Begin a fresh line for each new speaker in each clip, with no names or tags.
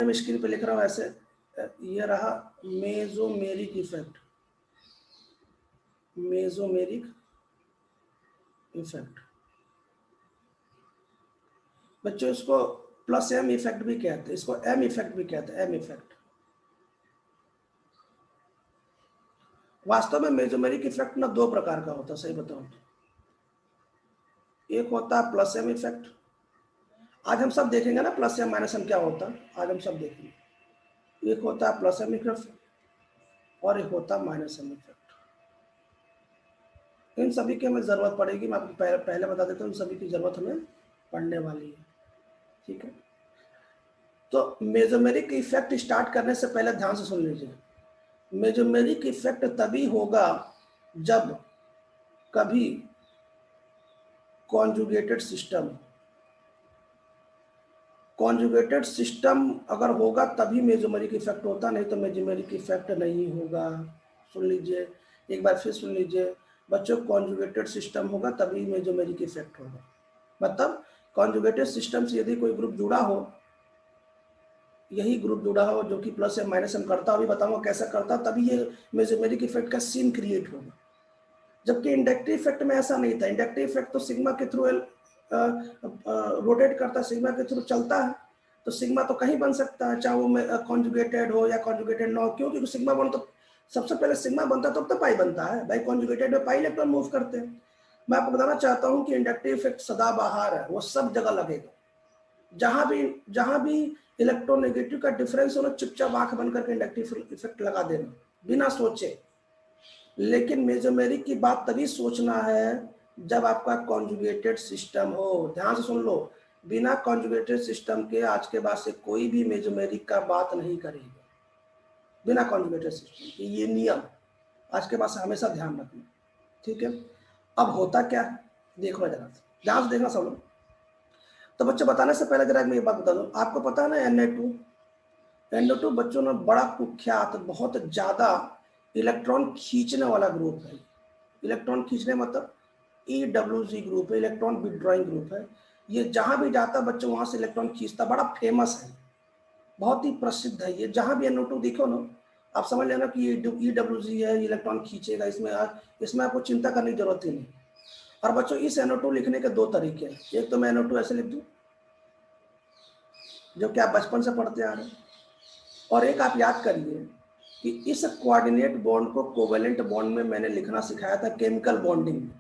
मैं स्क्रीन पे लिख रहा हूँ ऐसे, ये रहा मेसोमेरिक इफेक्ट, मेसोमेरिक इफेक्ट। बच्चों इसको प्लस एम इफेक्ट भी कहते हैं, इसको एम इफेक्ट भी कहते हैं, एम इफेक्ट। वास्तव में मेसोमेरिक इफेक्ट ना दो प्रकार का होता है, सही बताऊं तो। एक होता है प्लस एम इफेक्ट, आज हम सब देखेंगे ना प्लस एम माइनस एम क्या होता है, आज हम सब देखेंगे। एक होता है प्लस एम इफेक्ट और एक होता है माइनस एम इफेक्ट। इन सभी की हमें जरूरत पड़ेगी, मैं आपको पहले बता देता हूँ, इन सभी की जरूरत हमें पड़ने वाली है, ठीक है। तो मेसोमेरिक इफेक्ट स्टार्ट करने से पहले ध्यान से सुन लीजिए। मेसोमेरिक इफेक्ट तभी होगा जब कभी कॉन्जुगेटेड सिस्टम अगर होगा तभी मेसोमेरिक इफेक्ट होता, नहीं तो मेसोमेरिक इफेक्ट नहीं होगा। सुन लीजिए, एक बार फिर सुन लीजिए बच्चों, कॉन्जुगेटेड सिस्टम होगा तभी मेसोमेरिक इफेक्ट होगा। मतलब कॉन्जुगेटेड सिस्टम से यदि कोई ग्रुप जुड़ा हो, यही ग्रुप जुड़ा हो जो कि प्लस एम माइनस एम करता, अभी बताऊंगा कैसे करता, तभी ये मेसोमेरिक इफेक्ट का सीन क्रिएट होगा। जबकि इंडक्टिव इफेक्ट में ऐसा नहीं था। इंडक्टिव इफेक्ट तो सिग्मा के थ्रू रोटेट करता है, सिग्मा के थ्रू चलता है, तो सिग्मा तो कहीं बन सकता है, चाहे वो कॉन्जुगेटेड हो या कॉन्जुगेटेड ना हो। क्यों? क्योंकि सिग्मा बन तो सबसे पहले सिग्मा बनता है तब तो पाई बनता है भाई। कॉन्जुगेटेड में पाई इलेक्ट्रॉन मूव करते हैं। मैं आपको बताना चाहता हूं कि इंडक्टिव इफेक्ट सदाबहार है, वो सब जगह लगेगा। जहां भी इलेक्ट्रोनेगेटिव का डिफरेंस हो ना, चुपचाप आंख बंद करके इंडक्टिव इफेक्ट लगा देना बिना सोचे। लेकिन मेसोमेरिक की बात तभी सोचना है जब आपका कॉन्जुगेटेड सिस्टम हो। ध्यान से सुन लो, बिना कॉन्जुगेटेड सिस्टम के आज के बाद से कोई भी मेसोमेरिक का बात नहीं करेगा, बिना कॉन्जुगेटेड सिस्टम के। ये नियम आज के बाद से हमेशा ध्यान रखना, ठीक है। अब होता क्या है देखो जरा, ध्यान से देखना सब लोग। तो बच्चे बताने से पहले जरा मैं ये बात बता दूं, आपको पता है ना Na2 बच्चों ने बड़ा कुख्यात, बहुत ज्यादा इलेक्ट्रॉन खींचने वाला ग्रुप है। इलेक्ट्रॉन खींचने मतलब EWG ग्रुप है, इलेक्ट्रॉन विड्रॉइंग ग्रुप है। ये जहां भी जाता बच्चों वहां से इलेक्ट्रॉन खींचता, बड़ा फेमस है, बहुत ही प्रसिद्ध है। ये जहां भी NO2 दिखो ना, आप समझ लेना कि ये EWG है, इलेक्ट्रॉन खींचेगा। इसमें आपको चिंता करने की जरूरत ही नहीं। और बच्चों इस NO2 लिखने के दो तरीके हैं। एक तो मैं NO2 ऐसे लिख दूं जो कि आप बचपन से पढ़ते आ रहे हैं, और एक आप याद करिए कि इस कोऑर्डिनेट बॉन्ड को कोवेलेंट बॉन्ड में मैंने लिखना सिखाया था केमिकल बॉन्डिंग में।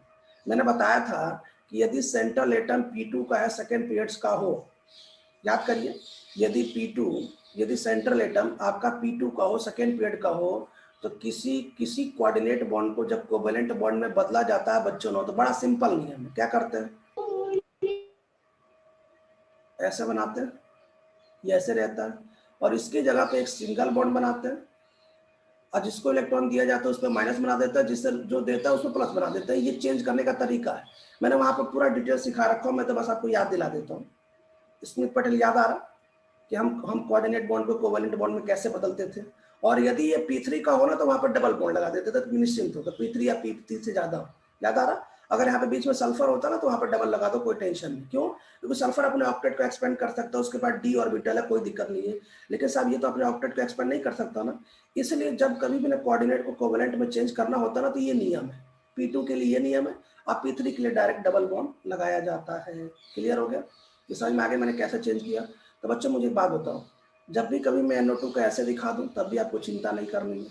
मैंने बताया था कि यदि सेंट्रल एटम P2 का है, सेकेंड पीरियड्स का हो, याद करिए, यदि सेंट्रल एटम आपका P2 का हो, सेकेंड पीरियड का हो, तो किसी कोऑर्डिनेट बॉन्ड को जब कोवेलेंट बॉन्ड में बदला जाता है बच्चों ने, तो बड़ा सिंपल नियम है। क्या करते हैं? ऐसे बनाते हैं, ये ऐसे रहता है, और इसकी जगह पे एक सिंगल बॉन्ड बनाते हैं, और जिसको इलेक्ट्रॉन दिया जाता है उस पर माइनस बना देता है, जिससे जो देता है उसको प्लस बना देता है। ये चेंज करने का तरीका है। मैंने वहां पर पूरा डिटेल सिखा रखा हूं, मैं तो बस आपको याद दिला देता हूँ। स्मिथ पटेल याद आ रहा कि हम कोऑर्डिनेट बॉन्ड को कोवेलेंट बॉन्ड में कैसे बदलते थे। और यदि ये P3 का हो ना तो वहां पर डबल बॉन्ड लगा देते थे, तो निश्चिंत होगा P3 या P3 से ज्यादा हो। याद आ रहा? अगर यहाँ पे बीच में सल्फर होता ना तो वहां पर डबल लगा दो, कोई टेंशन नहीं। क्यों? क्योंकि सल्फर अपने ऑक्टेट को एक्सपेंड कर सकता है, उसके बाद D ऑर्बिटल है, कोई दिक्कत नहीं है। लेकिन साहब ये तो अपने ऑक्टेट को एक्सपेंड नहीं कर सकता ना, इसलिए जब कभी भी कोऑर्डिनेट को कोवेलेंट में चेंज करना होता ना तो ये नियम है। P2 के लिए ये नियम है, और P3 के लिए डायरेक्ट डबल बॉन्ड लगाया जाता है। क्लियर हो गया? ये समझ में आ गया मैंने कैसे चेंज किया? तो बच्चों मुझे एक बात बताओ, जब भी कभी मैं NO2 को ऐसे दिखा दूं तब भी आपको चिंता नहीं करनी है।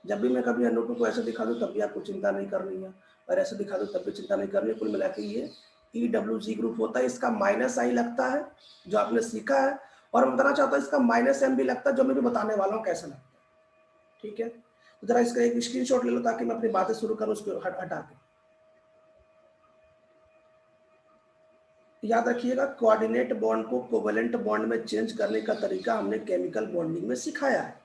जब भी मैं कभी NO2 को ऐसे दिखा दूं तब भी आपको चिंता नहीं करनी है, और ऐसे दिखा दूं तब भी चिंता नहीं करनी है। कुल मिला के ये EWG ग्रुप होता है। इसका माइनस आई लगता है जो आपने सीखा है, और मैं बताना चाहता हूँ इसका माइनस M भी लगता है, जो मैं भी बताने वाला हूँ कैसा लगता है, ठीक है। तो जरा इसका एक स्क्रीनशॉट ले लो ताकि मैं अपनी बातें शुरू करूँ उसको हटा के। याद रखिएगा, कोऑर्डिनेट बॉन्ड को कोवेलेंट बॉन्ड में चेंज करने का तरीका हमने केमिकल बॉन्डिंग में सिखाया है।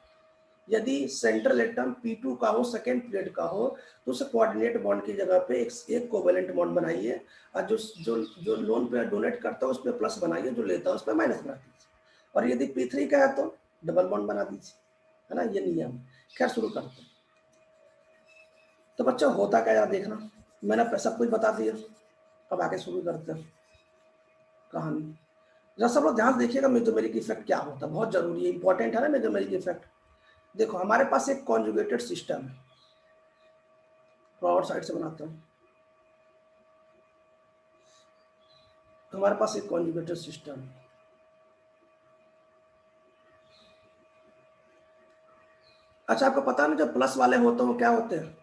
यदि सेंट्रल एटम P2 का हो, सेकेंड पीरियड का हो, तो उस कोऑर्डिनेट बॉन्ड की जगह पे एक कोवेलेंट बॉन्ड बनाइए, और जो लोन पे डोनेट करता है उस पर प्लस बनाइए, जो लेता है उस पर माइनस बना दीजिए। और यदि P3 का है तो डबल बॉन्ड बना दीजिए, है ना, ये नियम। खैर शुरू करते हैं। तो बच्चा होता क्या यार देखना, मैंने सब कुछ बता दिया, अब आगे शुरू करते हैं कहानी। जरा सब लोग ध्यान देखिएगा मेसोमेरिक इफेक्ट क्या होता है, बहुत जरूरी है, इंपॉर्टेंट है ना मेसोमेरिक इफेक्ट। देखो हमारे पास एक कॉन्जुगेटेड सिस्टम है, फॉरवर्ड साइड से बनाता हूँ। हमारे पास एक कॉन्जुगेटेड सिस्टम है, अच्छा आपको पता ना जो प्लस वाले होते हैं वो क्या होते हैं,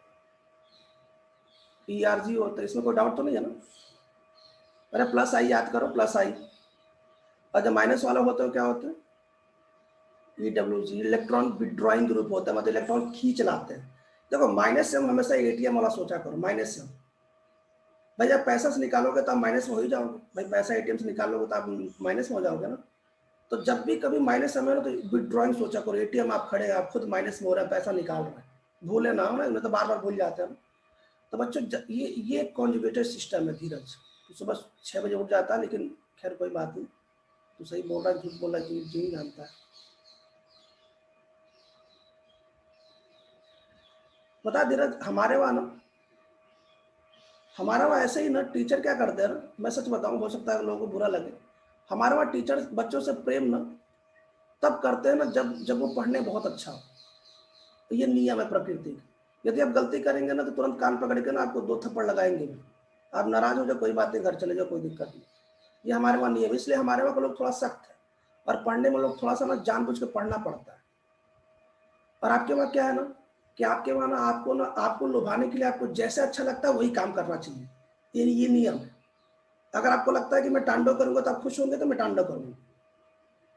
ERG होते हैं, इसमें कोई डाउट तो नहीं है ना? अरे प्लस आई याद करो, प्लस आई। और जो माइनस वाला होता है क्या होता है, EWG, इलेक्ट्रॉन विड्रॉइंग ग्रुप होता है, मतलब इलेक्ट्रॉन खींच लाते हैं। देखो माइनस एम हमेशा ATM वाला सोचा करो, माइनस एम। भाई जब पैसा से निकालोगे तो आप माइनस में हो ही जाओगे, भाई पैसा ATM से निकालोगे तो आप माइनस में हो जाओगे ना। तो जब भी कभी माइनस में है ना तो विड्रॉइंग सोचा करो, ATM आप खड़े हैं, आप खुद माइनस में हो रहा है, पैसा निकाल रहा है, भूले ना हो ना, तो बार बार भूल जाते हैं। तो बच्चों ये कॉन्जुगेटेड सिस्टम है धीरज। तो सुबह 6 बजे उठ जाता है, लेकिन खैर कोई बात नहीं, तो सही बोल रहा है झूठ बोल रहा है जी जानता है। बता धीरज, हमारे वहाँ ना, हमारा वहाँ ऐसे ही ना टीचर क्या करते हैं ना, मैं सच बताऊं, हो सकता है लोगों को बुरा लगे, हमारे वहाँ टीचर बच्चों से प्रेम ना तब करते हैं ना जब वो पढ़ने बहुत अच्छा हो। तो ये नियम है प्रकृति का। यदि आप गलती करेंगे ना तो तुरंत कान पकड़ के ना आपको 2 थप्पड़ लगाएंगे भी। आप नाराज हो जाओ कोई बात नहीं, घर चले जाओ, कोई दिक्कत नहीं। ये हमारे वहाँ नियम, इसलिए हमारे वहाँ के लोग थोड़ा सख्त है, और पढ़ने में लोग थोड़ा सा ना जानबूझ के पढ़ना पड़ता है। और आपके वहाँ क्या है ना कि आपके वहाँ ना आपको लुभाने के लिए आपको जैसे अच्छा लगता है वही काम करना चाहिए, ये नियम है। अगर आपको लगता है कि मैं टांडो करूंगा तो आप खुश होंगे तो मैं टांडो करूंगा,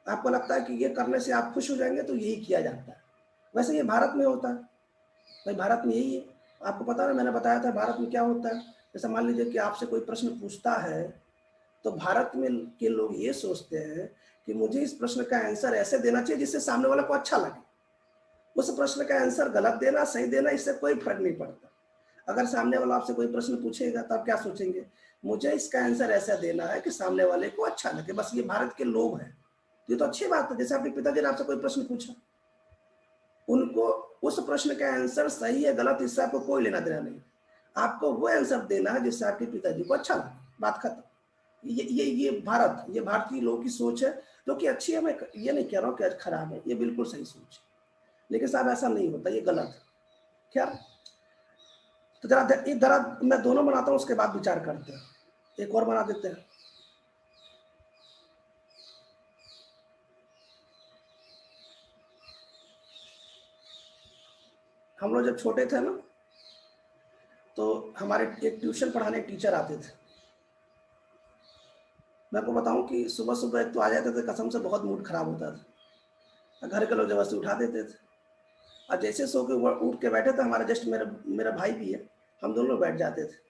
आपको लगता है कि ये करने से आप खुश हो जाएंगे तो यही किया जाता है। वैसे ये भारत में होता है, भाई भारत में यही है। आपको पता है ना, मैंने बताया था भारत में क्या होता है। जैसे मान लीजिए कि आपसे कोई प्रश्न पूछता है, तो भारत में के लोग ये सोचते हैं कि मुझे इस प्रश्न का आंसर ऐसे देना चाहिए जिससे सामने वाले को अच्छा लगे। उस प्रश्न का आंसर गलत देना सही देना इससे कोई फर्क नहीं पड़ता। अगर सामने वाला आपसे कोई प्रश्न पूछेगा तो आप क्या सोचेंगे, मुझे इसका आंसर ऐसा देना है कि सामने वाले को अच्छा लगे। बस ये भारत के लोग हैं, ये तो अच्छी बात है। जैसे आपके पिताजी ने आपसे कोई प्रश्न पूछा, उनको उस प्रश्न का आंसर सही है गलत इससे आपको कोई लेना देना नहीं, आपको वो आंसर देना है जिससे आपके पिताजी को अच्छा लगे, बात खत्म। ये भारत, ये भारतीय लोगों की सोच है, जो कि अच्छी है। मैं ये नहीं कह रहा हूँ कि खराब है, ये बिल्कुल सही सोच है, लेकिन साहब ऐसा नहीं होता, ये गलत है। क्या, तो जरा मैं दोनों बनाता हूँ, उसके बाद विचार करते हैं। एक और बना देते हैं। हम लोग जब छोटे थे ना, तो हमारे एक ट्यूशन पढ़ाने टीचर आते थे। मैं आपको बताऊं कि सुबह सुबह एक तो आ जाते थे, कसम से बहुत मूड खराब होता था, घर के लोग जबरदस्ती उठा देते थे। और जैसे सो के उठ के बैठे थे, हमारा जस्ट मेरा मेरा भाई भी है, हम दोनों लोग बैठ जाते थे।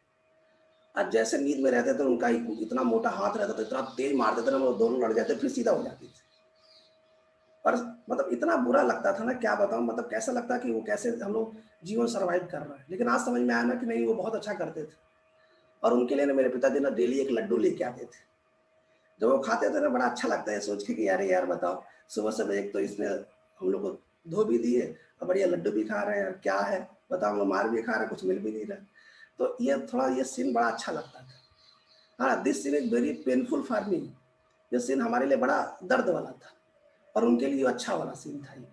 और जैसे नींद में रहते थे, उनका इतना मोटा हाथ रहता था, इतना तेज मारते थे ना, वो दोनों लड़ जाते, फिर सीधा हो जाते थे। और मतलब इतना बुरा लगता था ना, क्या बताऊं, मतलब कैसा लगता कि वो कैसे हम लोग जीवन सर्वाइव कर रहे हैं। लेकिन आज समझ में आया ना कि नहीं, वो बहुत अच्छा करते थे। और उनके लिए ना मेरे पिताजी ना डेली एक लड्डू लेके आते थे। जब वो खाते थे ना, बड़ा अच्छा लगता है सोच के कि यार यार बताओ, सुबह सुबह एक तो इसने हम लोग को धो भी दिए और बढ़िया लड्डू भी खा रहे हैं, क्या है बताओ, हम लोग मार भी खा रहे हैं, कुछ मिल भी नहीं रहा। तो ये थोड़ा ये सीन बड़ा अच्छा लगता था। हाँ, this scene is very painful for me. ये सीन हमारे लिए बड़ा दर्द वाला था, और उनके लिए अच्छा वाला सीन था ये।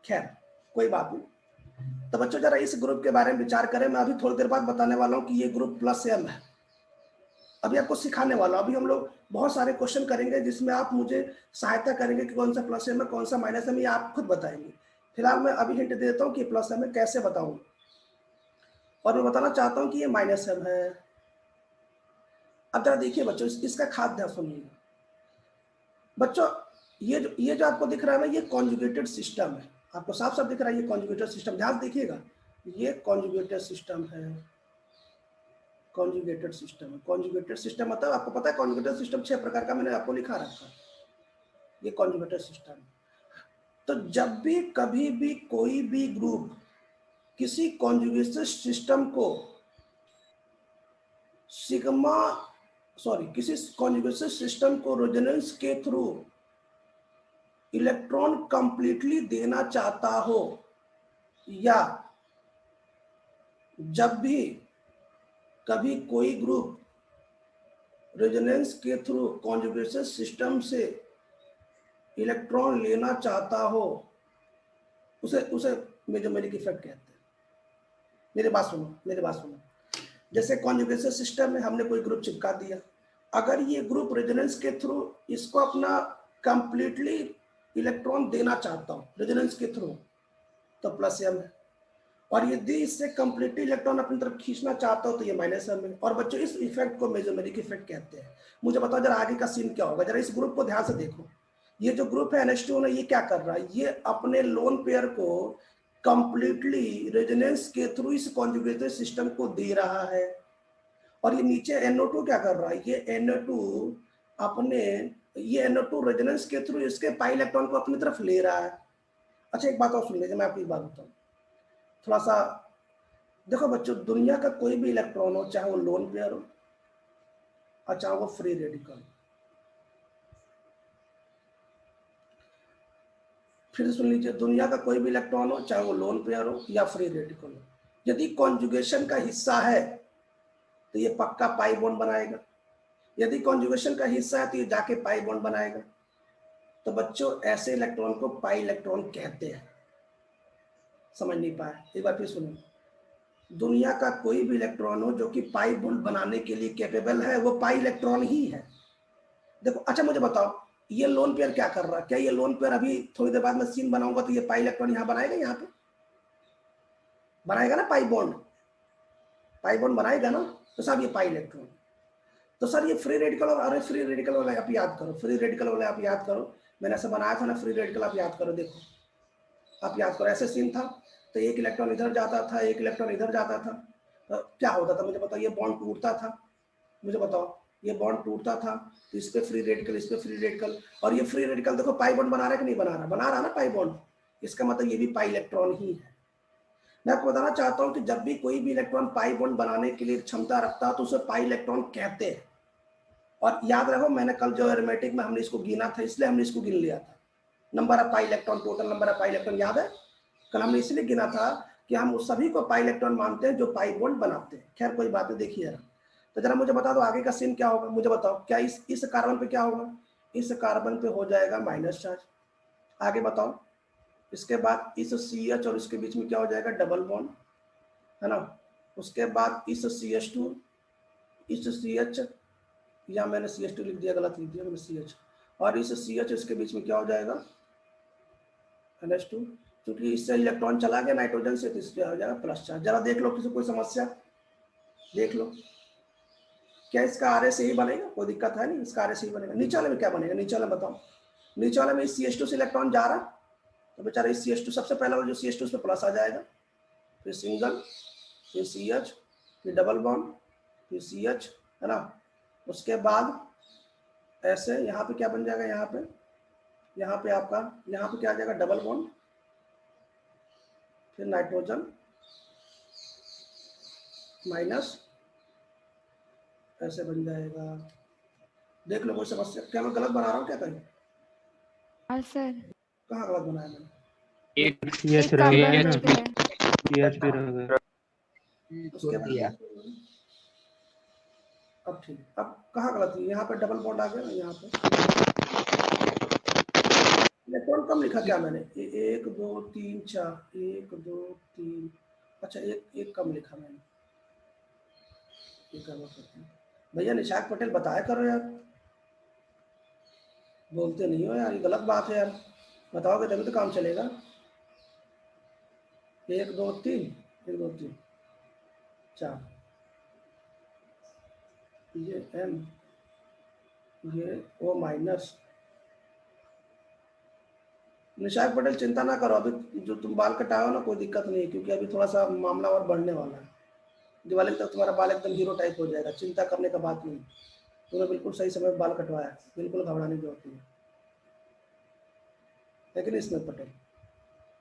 खैर कोई बात नहीं। तो बच्चों जरा इस ग्रुप के बारे में विचार करें। मैं अभी थोड़ी देर बाद बताने वाला हूँ कि ये ग्रुप प्लस एम है। अभी आपको सिखाने वाला हूँ। अभी हम लोग बहुत सारे क्वेश्चन करेंगे जिसमें आप मुझे सहायता करेंगे कि कौन सा प्लस एम है कौन सा माइनस एम है, ये आप खुद बताएंगे। फिलहाल मैं अभी हिंट दे देता हूँ कि प्लस एम है कैसे बताऊँ, और मैं बताना चाहता हूँ कि ये माइनस एम है। अब जरा देखिए बच्चों, इसका खास ध्यान सुनिए बच्चों। ये जो आपको दिख रहा है ना, ये कॉन्जुगेटेड सिस्टम है। आपको साफ साफ दिख रहा है ये कॉन्जुगेटेड सिस्टम, ध्यान देखिएगा, ये कॉन्जुगेटेड सिस्टम है। कॉन्जुगेटेड सिस्टम है, कॉन्जुगेटेड सिस्टम मतलब आपको पता है कॉन्जुगेटेड सिस्टम 6 प्रकार का मैंने आपको लिखा रखा है। ये कॉन्जुगेटेड सिस्टम। तो जब भी कभी भी कोई भी ग्रुप किसी कॉन्जुगेटेड सिस्टम को सिग्मा किसी कॉन्जुगेटेड सिस्टम को रेजोनेंस के थ्रू इलेक्ट्रॉन कंप्लीटली देना चाहता हो, या जब भी कभी कोई ग्रुप रेजोनेंस के थ्रू कॉन्जुगेशन सिस्टम से इलेक्ट्रॉन लेना चाहता हो, उसे उसे मेसोमेरिक इफेक्ट कहते हैं। मेरी बात सुनो। जैसे कॉन्जुगेशन सिस्टम में हमने कोई ग्रुप चिपका दिया, अगर ये ग्रुप रेजोनेंस के थ्रू इसको अपना कंप्लीटली इलेक्ट्रॉन देना चाहता हूं रेजोनेंस के थ्रू, तो प्लस एम है, और यदि इससे कंप्लीटली इलेक्ट्रॉन अपनी तरफ खींचना चाहता हो तो ये माइनस एम है। और बच्चों इस इफेक्ट को मेसोमेरिक इफेक्ट कहते हैं। मुझे बताओ जरा आगे का सीन क्या होगा, जरा इस ग्रुप को ध्यान से देखो। ये जो ग्रुप है NH2 ने, ये क्या कर रहा है, ये अपने लोन पेयर को कंप्लीटली रेजोनेंस के थ्रू इस कॉन्जुगेटेड सिस्टम को दे रहा है, और ये नीचे NO2 क्या कर रहा है, ये NO2 रेजोनेंस के थ्रू इसके पाई इलेक्ट्रॉन को अपनी तरफ ले रहा है। अच्छा एक बात और सुन लीजिए, मैं आपको एक बात बताऊं थोड़ा सा। देखो बच्चों, दुनिया का कोई भी इलेक्ट्रॉन हो, चाहे वो लोन पेयर हो और चाहे वो फ्री रेडिकल, फिर सुन लीजिए, दुनिया का कोई भी इलेक्ट्रॉन हो, चाहे वो लोन पेयर हो या फ्री रेडिकल हो, यदि कॉन्जुगेशन का हिस्सा है तो ये पक्का पाई बॉन्ड बनाएगा। यदि कॉन्जुगेशन का हिस्सा है तो ये जाके पाई बॉन्ड बनाएगा। तो बच्चों ऐसे इलेक्ट्रॉन को पाई इलेक्ट्रॉन कहते हैं। समझ नहीं पाए, एक बार फिर सुनो। दुनिया का कोई भी इलेक्ट्रॉन हो जो कि पाई बॉन्ड बनाने के लिए कैपेबल है, वो पाई इलेक्ट्रॉन ही है। देखो अच्छा मुझे बताओ, ये लोन पेयर क्या कर रहा है, क्या ये लोन पेयर अभी थोड़ी देर बाद मैं सीन बनाऊंगा तो ये पाई इलेक्ट्रॉन यहाँ बनाएगा, यहाँ पे बनाएगा ना पाई बॉन्ड बनाएगा ना, तो साहब ये पाई इलेक्ट्रॉन। तो सर ये फ्री रेडिकल, और अरे फ्री रेडिकल वाला आप याद करो, फ्री रेडिकल वाला आप याद करो, मैंने ऐसा बनाया था ना फ्री रेडिकल, आप याद करो, देखो आप याद करो, ऐसे सीन था, तो एक इलेक्ट्रॉन इधर जाता था, एक इलेक्ट्रॉन इधर जाता था, तो क्या होता था मुझे बताओ, ये बॉन्ड टूटता था, मुझे बताओ ये बॉन्ड टूटता था, तो इस पे फ्री रेडिकल, इस पे फ्री रेडिकल, और ये फ्री रेडिकल देखो पाई बॉन्ड बना रहा है कि नहीं बना रहा, बना रहा ना पाई बॉन्ड, इसका मतलब ये भी पाई इलेक्ट्रॉन ही है। मैं आपको बताना चाहता हूं कि जब भी कोई भी इलेक्ट्रॉन पाई बॉन्ड बनाने के लिए क्षमता रखता है तो उसे पाई इलेक्ट्रॉन कहते हैं। और याद रखो, मैंने कल जो एरोमेटिक में हमने इसको गिना था, इसलिए हमने इसको गिन लिया था, number of pi electron, total number of pi electron, याद है कल हमने इसलिए गिना था कि हम उस सभी को पाई इलेक्ट्रॉन मानते हैं जो पाई बॉन्ड बनाते हैं। खैर कोई बात नहीं, देखिए जरा, तो जरा मुझे बता दो आगे का सीन क्या होगा, मुझे बताओ क्या इस कार्बन पे क्या होगा, इस कार्बन पे हो जाएगा माइनस चार्ज। आगे बताओ, इसके बाद इस CH और इसके बीच में क्या हो जाएगा, डबल बॉन्ड, है ना। उसके बाद इस CH2, इस CH, या मैंने CH2 लिख दिया, गलत लिख दिया मैंने CH, और इस CH इसके बीच में क्या हो जाएगा, NH2, क्योंकि इससे इलेक्ट्रॉन चला गया नाइट्रोजन से, तो इस पे हो जाएगा प्लस चार्ज। जरा देख लो किसी कोई समस्या, देख लो क्या इसका आर एस यही बनेगा, कोई दिक्कत है नहीं, इसका आर एस यही बनेगा। नीचे वाले में क्या बनेगा, नीचे वाले बताओ, नीचे वाले में इस CH2 से इलेक्ट्रॉन जा रहा, तो बेचारा इस CH2 सबसे पहला जो CH2 पे प्लस आ जाएगा, फिर सिंगल, फिर CH, फिर डबल बॉन्ड, फिर CH, है ना। उसके बाद ऐसे यहाँ पे क्या बन जाएगा, यहाँ पे आपका, यहाँ पे क्या आ जाएगा, डबल बॉन्ड, फिर नाइट्रोजन माइनस, ऐसे बन जाएगा। देख लो कोई समस्या, क्या मैं गलत बना रहा हूँ क्या कहीं?
हाँ सर।
कहाँ गलत बनाया मैंने?
एक CH रह गया ना, CH भी रह गया।
उसके बाद अब ठीक, अब कहाँ गलत है, यहाँ पे डबल बॉन्ड आ गया ना, यहाँ पे इलेक्ट्रॉन कम लिखा क्या मैंने, 1 2 3 4, 1 2 3, अच्छा एक कम लिखा मैंने, भैया निशाक पटेल बताया करो यार, बोलते नहीं हो यार, ये गलत बात है यार, बताओगे तभी तो काम चलेगा। 1 2 3, 1 2 3 4, ये M, ये O माइनस। निशाक पटेल चिंता ना करो, अभी जो तुम बाल कटाओ ना कोई दिक्कत नहीं है, क्योंकि अभी थोड़ा सा मामला और बढ़ने वाला है, दिवाली तक तुम्हारा बाल एकदम हीरो टाइप हो जाएगा, चिंता करने का बात नहीं, तुमने बिल्कुल सही समय बाल कटवाया, बिल्कुल घबराने की जरूरत नहीं है। लेकिन इसमें पटेल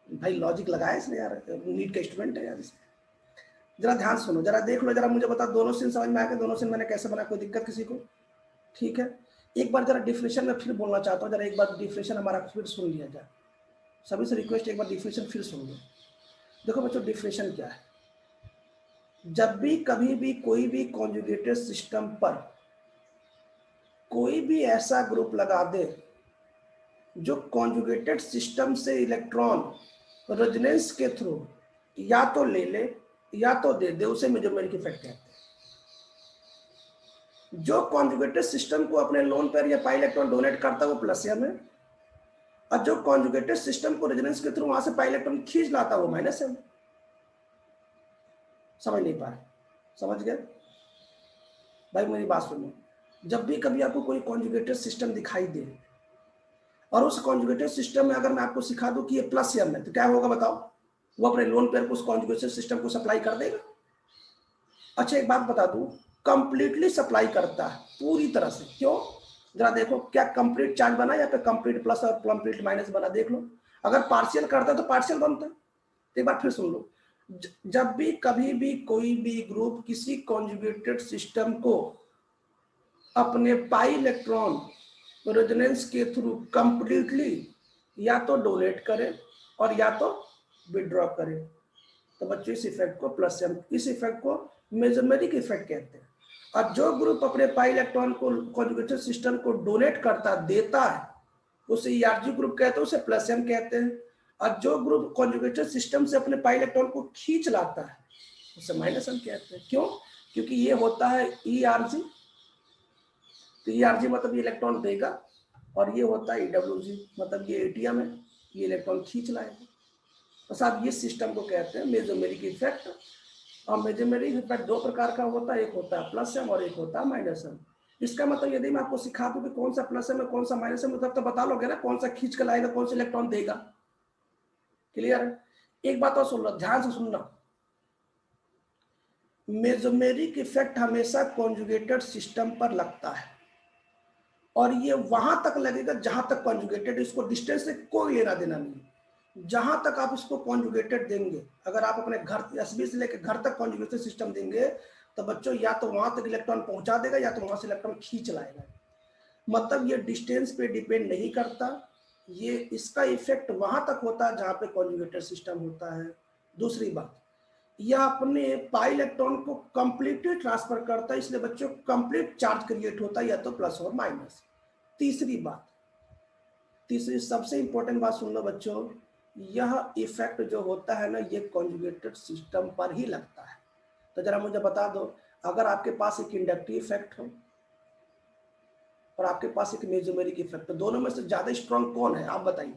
भाई लॉजिक लगाया इसने यार, नीट का स्टूडेंट है यार इसमें। जरा ध्यान सुनो, जरा देख लो, जरा मुझे बता, दोनों सीन समझ में आ गए, दोनों सीन मैंने कैसे बनाया, कोई दिक्कत किसी को? ठीक है, एक बार जरा डिफिनेशन में फिर बोलना चाहता हूँ, जरा एक बार डिफिनेशन हमारा फिर सुन लिया जाए, सभी से रिक्वेस्ट, एक बार डिफिनेशन फिर सुन लो। देखो बच्चों डिफिनेशन क्या है, जब भी कभी भी कोई भी कॉन्जुगेटेड सिस्टम पर कोई भी ऐसा ग्रुप लगा दे जो कॉन्जुगेटेड सिस्टम से इलेक्ट्रॉन रेजोनेंस के थ्रू या तो ले ले या तो दे दे, उसे मेजोमेरिक इफेक्ट कहते हैं। जो कॉन्जुगेटेड सिस्टम को अपने लोन पेयर या पाई इलेक्ट्रॉन डोनेट करता है वो प्लस एम है, और जो कॉन्जुगेटेड सिस्टम को रेजोनेंस के थ्रू वहां से पाई इलेक्ट्रॉन खींच लाता है वो माइनस एम। समझ नहीं पाए? समझ गए भाई? मेरी बात सुनो, जब भी कभी आपको कोई कॉन्जुगेटेड सिस्टम दिखाई दे और उस कॉन्जुगेटेड सिस्टम में अगर मैं आपको सिखा दूं कि ये प्लस एम है, तो क्या होगा बताओ? वो अपने लोन पेयर को उस कॉन्जुगेटेड सिस्टम को सप्लाई कर देगा। अच्छा एक बात बता दूं, कंप्लीटली सप्लाई करता है पूरी तरह से। क्यों? जरा देखो, क्या कंप्लीट चार्ज बना या फिर कंप्लीट प्लस और कंप्लीट माइनस बना? देख लो। अगर पार्शियल करता तो पार्शियल बनता। एक बार फिर सुन लो, जब भी कभी भी कोई भी ग्रुप किसी कॉन्जुगेटेड सिस्टम को अपने पाई इलेक्ट्रॉन रेजोनेंस के थ्रू कंप्लीटली या तो डोनेट करे और या तो विड्रॉ करे, तो बच्चों इस इफेक्ट को प्लस एम, इस इफेक्ट को मेजोमेरिक इफेक्ट कहते हैं। और जो ग्रुप अपने पाई इलेक्ट्रॉन को कॉन्जुगेटेड सिस्टम को डोनेट करता देता है उसे ईआरजी ग्रुप कहते हैं, उसे प्लस एम कहते हैं। और जो ग्रुप कॉन्जुगेटेड सिस्टम से अपने पाई इलेक्ट्रॉन को खींच लाता है उसे माइनस एम कहते हैं। क्यों? क्योंकि ये होता है ईआरजी, तो ईआरजी मतलब ये इलेक्ट्रॉन देगा, और ये होता है ईडब्ल्यूजी मतलब ये एटीएम है, ये इलेक्ट्रॉन खींच लाएगा। तो साहब ये सिस्टम को कहते हैं मेजोमेरिक इफेक्ट। और मेजोमेरिक इफेक्ट दो प्रकार का होता है, एक होता है प्लस एम और एक होता है माइनस एम। इसका मतलब यदि मैं आपको सिखा दूं कि कौन सा प्लस एम है कौन सा माइनस एम, तब तो बता लोगे ना कौन सा खींच कर लाएगा कौन सा इलेक्ट्रॉन देगा। क्लियर है? एक बात और सुन लो, ध्यान से सुनना, मेजोमेरिक इफेक्ट हमेशा कॉन्जुगेटेड सिस्टम पर लगता है, और ये वहां तक लगेगा जहां तक कॉन्जुगेटेड, इसको डिस्टेंस से कोई लेना देना नहीं। जहां तक आप इसको कॉन्जुगेटेड देंगे, अगर आप अपने घर एसबी से लेकर घर तक कॉन्जुगेटेड सिस्टम देंगे तो बच्चों या तो वहां तक इलेक्ट्रॉन पहुंचा देगा या तो वहां से इलेक्ट्रॉन खींच लाएगा। मतलब ये डिस्टेंस पे डिपेंड नहीं करता, ये इसका इफेक्ट वहां तक होता है जहां पे कॉन्जुगेटेड सिस्टम होता है। दूसरी बात, यह अपने पाई इलेक्ट्रॉन को कंप्लीटली ट्रांसफर करता है, इसलिए बच्चों कंप्लीट चार्ज क्रिएट होता है या तो प्लस और माइनस। तीसरी बात, तीसरी सबसे इंपॉर्टेंट बात सुन लो बच्चों, यह इफेक्ट जो होता है ना ये कॉन्जुगेटेड सिस्टम पर ही लगता है। तो जरा मुझे बता दो, अगर आपके पास एक इंडक्टिव इफेक्ट हो और आपके पास एक मेजोमेरिक इफेक्ट हो, दोनों में से ज्यादा स्ट्रॉन्ग कौन है? आप बताइए,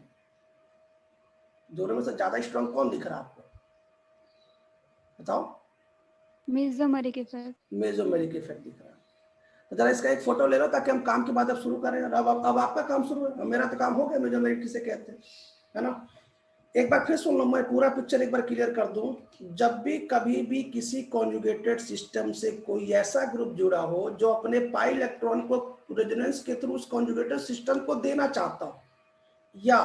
दोनों में से ज्यादा स्ट्रॉन्ग कौन दिख रहा है आपको? बताओ।
Mesomeric effect.
मेजोमेरिक इफेक्ट दिख रहा है। तो जरा इसका एक फोटो ले लो ताकि हम काम की बात अब शुरू करें। अब आपका काम शुरू है, मेरा तो काम हो गया। मेजोमेरिक किसे कहते हैं, है ना? एक बार फिर सुन लो, मैं पूरा पिक्चर एक बार क्लियर कर दूं। जब भी कभी भी किसी कॉन्जुगेटेड सिस्टम से कोई ऐसा ग्रुप जुड़ा हो जो अपने पाई इलेक्ट्रॉन को रेजोनेंस के थ्रू उस कॉन्जुगेटेड सिस्टम को देना चाहता हो या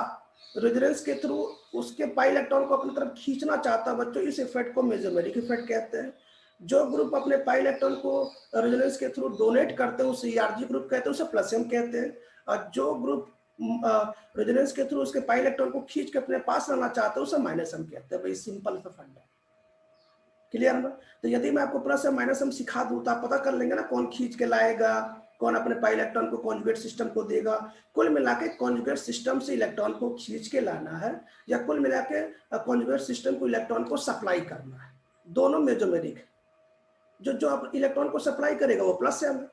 रेजोनेंस के थ्रू उसके पाई इलेक्ट्रॉन को अपनी तरफ खींचना चाहता है, बच्चों इस इफेक्ट को मेजोमेरिक इफेक्ट कहते हैं। जो ग्रुप अपने पाई इलेक्ट्रॉन को रेजोनेंस के थ्रू डोनेट करते हैं उसे ईआरजी ग्रुप कहते हैं, उसे प्लस एम कहते हैं। और जो ग्रुप रेजोनेंस के थ्रू उसके पाई इलेक्ट्रॉन को खींच के अपने पास लाना चाहते हैं उसे माइनस एम कहते हैं। भाई सिंपल सा फंडा। क्लियर है ना? तो यदि मैं आपको प्लस एम माइनस एम सिखा दूं तो आप पता कर लेंगे ना कौन खींच के लाएगा, कौन अपने पाई इलेक्ट्रॉन को कॉन्जुगेट सिस्टम को देगा। कुल मिला के कॉन्जुगेट सिस्टम से इलेक्ट्रॉन को खींच के लाना है या कुल मिला के कॉन्जुगेट सिस्टम को इलेक्ट्रॉन को सप्लाई करना है, दोनों मेजोमेरिक है। जो आप इलेक्ट्रॉन को सप्लाई करेगा वो प्लस एम है,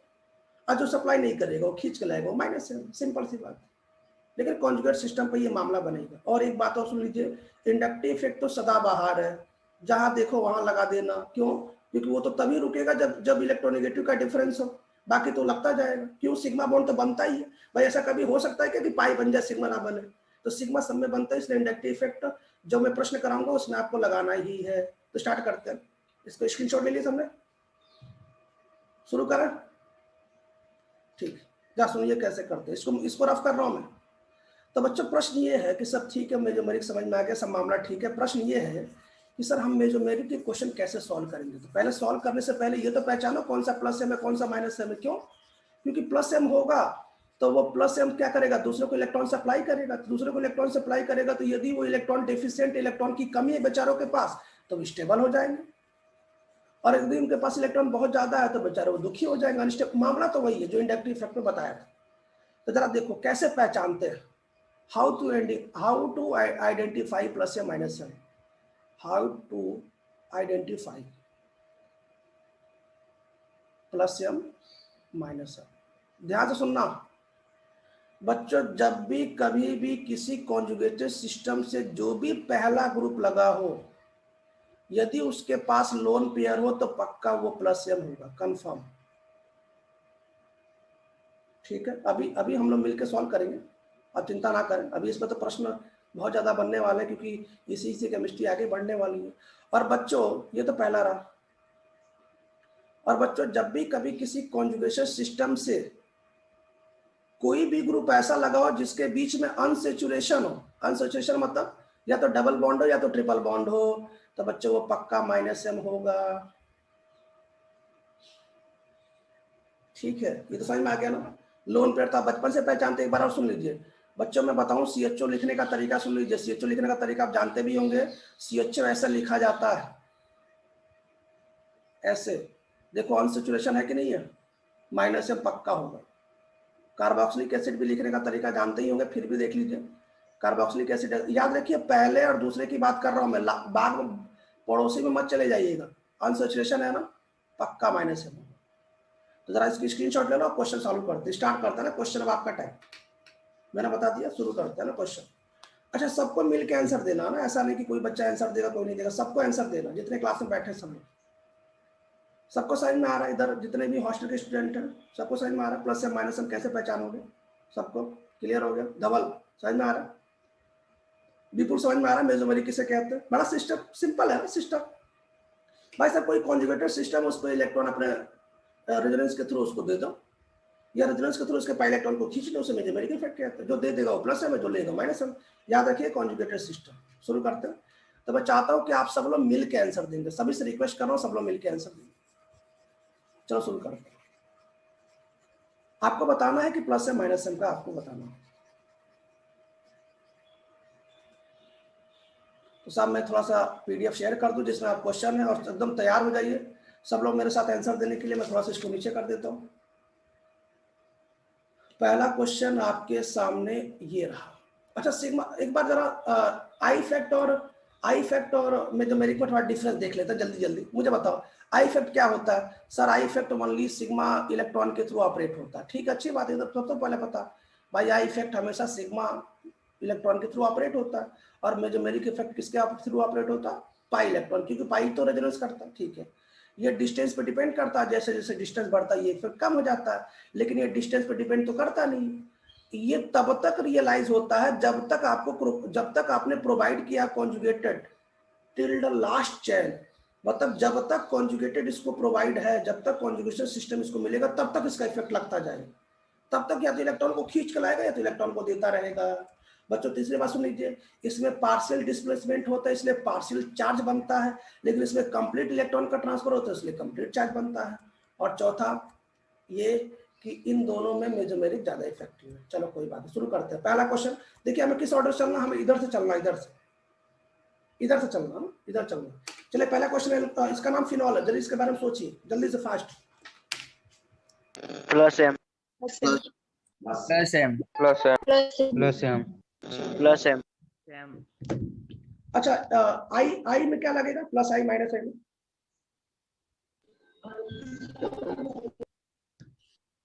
और जो सप्लाई नहीं करेगा वो खींच के लाएगा वो माइनस एम। सिंपल सी बात है। लेकिन कॉन्जुगेट सिस्टम पर ये मामला बनेगा। और एक बात और सुन लीजिए, इंडक्टिव इफेक्ट तो सदाबहार है, जहां देखो वहां लगा देना। क्यों? क्योंकि वो तो तभी रुकेगा जब इलेक्ट्रोनेगेटिव का डिफरेंस हो, बाकी तो लगता जाएगा। क्यों? सिग्मा बॉन्ड तो बनता ही है भाई। ऐसा कभी हो सकता है कि पाई बन जाए सिग्मा ना बने? तो सिग्मा सब में बनता है, इसलिए इंडक्टिव इफेक्ट जो मैं प्रश्न कराऊंगा उसमें आपको लगाना ही है। तो स्टार्ट करते हैं। इसको स्क्रीनशॉट ले लिया सबने? शुरू करें? ठीक, जा सुनिए कैसे करते हैं। इसको रफ कर रहा हूं मैं। तो बच्चों प्रश्न ये है कि सब ठीक है, मेजोमेरिक समझ में आ गया, सब मामला ठीक है। प्रश्न ये है कि सर हम मेजोमेरिक के क्वेश्चन कैसे सॉल्व करेंगे? तो पहले सॉल्व करने से पहले ये तो पहचानो कौन सा प्लस एम है कौन सा माइनस एम है। क्यों? क्योंकि प्लस एम होगा तो वो प्लस एम क्या करेगा? दूसरे को इलेक्ट्रॉन सप्लाई करेगा। दूसरे को इलेक्ट्रॉन सप्लाई करेगा तो यदि वो इलेक्ट्रॉन डेफिशिएंट, इलेक्ट्रॉन की कमी है बेचारों के पास, तो स्टेबल हो जाएंगे। और यदि उनके पास इलेक्ट्रॉन बहुत ज्यादा है तो बेचारे वो दुखी हो जाएंगे, अनस्टेबल। मामला तो वही है जो इंडक्टिव इफेक्ट में बताया था। तो जरा देखो कैसे पहचानते हैं, how to identify plus M minus M, how to identify plus M minus M. ध्यान से सुनना बच्चों, जब भी कभी भी किसी कॉन्जुगेटेड सिस्टम से जो भी पहला ग्रुप लगा हो, यदि उसके पास लोन पेयर हो तो पक्का वो प्लस एम होगा, कंफर्म। ठीक है, अभी अभी हम लोग मिलकर सॉल्व करेंगे, आप चिंता ना करें। अभी इसमें तो प्रश्न बहुत ज्यादा बनने वाले हैं क्योंकि इसी से केमिस्ट्री आगे बढ़ने वाली है। और बच्चों ये तो पहला रहा। और बच्चों जब भी कभी किसी कॉन्जुगेशन सिस्टम से कोई भी ग्रुप ऐसा लगा हो जिसके बीच में अनसेचुरेशन हो, अनसेचुरेशन मतलब या तो डबल बॉन्ड हो या तो ट्रिपल बॉन्ड हो, तो बच्चों वो पक्का माइनस एम होगा। ठीक है, ये तो समझ में आ गया ना। लोन पेयर तो आप बचपन से पहचानते, एक बार और सुन लीजिए बच्चों, मैं बताऊं CHO लिखने का तरीका सुन लीजिए। CHO लिखने का तरीका आप जानते भी होंगे। CHO ऐसा लिखा जाता है, ऐसे देखो, अनसेचुरेशन है कि नहीं है, माइनस एम पक्का होगा। कार्बोक्सिलिक एसिड भी लिखने का तरीका जानते ही होंगे, फिर भी देख लीजिए। कार्बोक्सिलिक एसिड याद रखिए, पहले और दूसरे की बात कर रहा हूं मैं, बाद में पड़ोसी में मत चले जाइएगा। अनसेचुरेशन है ना, पक्का माइनस एम। तो जरा इसकी स्क्रीनशॉट ले लो, क्वेश्चन सॉल्व करते, स्टार्ट करते हैं ना क्वेश्चन। अब आपका टाइम मैंने बता दिया, शुरू करते हैं ना क्वेश्चन। अच्छा, सबको मिलकर आंसर देना ना, ऐसा नहीं कि कोई बच्चा आंसर देगा कोई नहीं देगा, सबको आंसर देना, जितने क्लास में बैठे सब लोग। सबको समझ में आ रहा है? इधर जितने भी हॉस्टल के स्टूडेंट हैं सबको समझ में आ रहा है प्लस एम माइनस एम कैसे पहचानोगे? सबको क्लियर हो गया? धवल समझ में आ रहा है? बिल्कुल समझ में आ रहा है मेसोमेरी किसे कहते हैं? बड़ा सिस्टम सिंपल है ना सिस्टम। भाई साहब कोई कॉन्जुगेटेड सिस्टम, उसको इलेक्ट्रॉन अपने रेजोनेंस के थ्रू उसको दे दो, या रेजोनेंस के थ्रू उसके पाई इलेक्ट्रॉन को खींच लो, उसे मेसोमेरिक इफेक्ट कहते हैं। जो दे देगा वो प्लस एम है, जो लेगा माइनस एम। याद रखिए कॉन्जुगेटेड सिस्टम। शुरू करते हैं। तो मैं चाहता हूं कि आप सब लोग मिल के आंसर देंगे, सभी से रिक्वेस्ट कर रहा हूं सब लोग मिल के आंसर देंगे। चलो शुरू करते हैं। आपको बताना है कि प्लस एम माइनस एम का आपको बताना है। तो साहब मैं थोड़ा सा PDF शेयर कर दूं जिसमें आप क्वेश्चन है, और एकदम तैयार हो जाइए सब लोग मेरे साथ आंसर देने के लिए। मैं थोड़ा सा इसको नीचे कर देता हूं। पहला क्वेश्चन आपके सामने ये रहा। अच्छा सिग्मा, एक बार जरा आई इफेक्ट और मेसोमेरिक में थोड़ा डिफरेंस देख लेते हैं जल्दी जल्दी। मुझे बताओ आई इफेक्ट क्या होता है? Sir I effect only sigma electron के थ्रू ऑपरेट होता है। ठीक, अच्छी बात है, तो पहले पता भाई, आई इफेक्ट हमेशा सिग्मा इलेक्ट्रॉन के थ्रू ऑपरेट होता है, और मेसोमेरिक इफेक्ट किसके थ्रू ऑपरेट होता है? पाई इलेक्ट्रॉन, क्योंकि पाई तो रेजोनेंस करता है। ठीक है, ये डिस्टेंस पे डिपेंड करता है, जैसे जैसे डिस्टेंस बढ़ता है ये इफेक्ट कम हो जाता है, लेकिन ये डिस्टेंस पे डिपेंड तो करता नहीं। ये तब तक रियलाइज होता है जब तक आपने प्रोवाइड किया conjugated till the last chain, मतलब जब तक कॉन्जुगेटेड इसको प्रोवाइड है, जब तक कॉन्जुगेशन सिस्टम इसको मिलेगा तब तक इसका इफेक्ट लगता जाएगा। तब तक या तो इलेक्ट्रॉन को खींच के लाएगा या तो इलेक्ट्रॉन को देता रहेगा। बच्चों तीसरी बात सुन लीजिए, इसमें पार्शियल डिस्प्लेसमेंट होता है इसलिए पार्शियल चार्ज बनता है, लेकिन इसमें कंप्लीट इलेक्ट्रॉन का ट्रांसफर होता है इसलिए कंप्लीट चार्ज बनता है। और चौथा ये कि इन दोनों में मेसोमेरिक ज्यादा इफेक्टिव है। चलो कोई बात नहीं, शुरू करते हैं। पहला क्वेश्चन देखिए, हमें किस ऑर्डर से चलना, हमें इधर से चलना, इधर से चलना ना, इधर चलना। चलिए पहला क्वेश्चन है, इसका नाम फिनॉल है, जल्दी इसके बारे में सोचिए, जल्दी से fast.
Plus M
plus M
plus M
plus M
अच्छा आई में क्या लगेगा? प्लस आई माइनस आई में?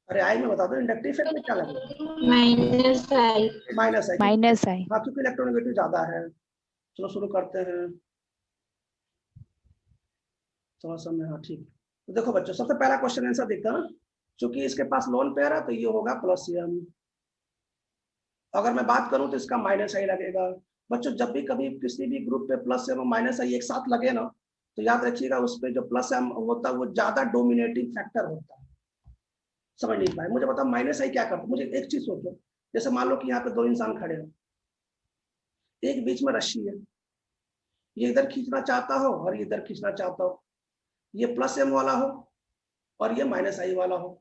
अरे आई में बता दो, इंडक्टिव इफेक्ट में क्या लगेगा? माइनस आई। हाँ, क्योंकि इलेक्ट्रोनेगेटिव ज्यादा है। चलो शुरू करते हैं थोड़ा समय। हाँ ठीक, तो देखो बच्चों सबसे पहला क्वेश्चन आंसर देखते हैं। चूंकि इसके पास लोन पेयर है तो ये होगा प्लस एम। अगर मैं बात करूं तो इसका माइनस आई लगेगा। बच्चों जब भी कभी किसी भी ग्रुप पे प्लस एम और माइनस आई एक साथ लगे ना, तो याद रखिएगा उस पर जो प्लस एम होता है वो ज्यादा डोमिनेटिंग फैक्टर होता है। समझ नहीं पाए? मुझे बताओ माइनस आई क्या करता है? मुझे एक चीज सोचो, जैसे मान लो कि यहाँ पे दो इंसान खड़े हैं, एक बीच में रस्सी है, ये इधर खींचना चाहता हो और ये इधर खींचना चाहता हो, ये प्लस एम वाला हो और ये माइनस आई वाला हो,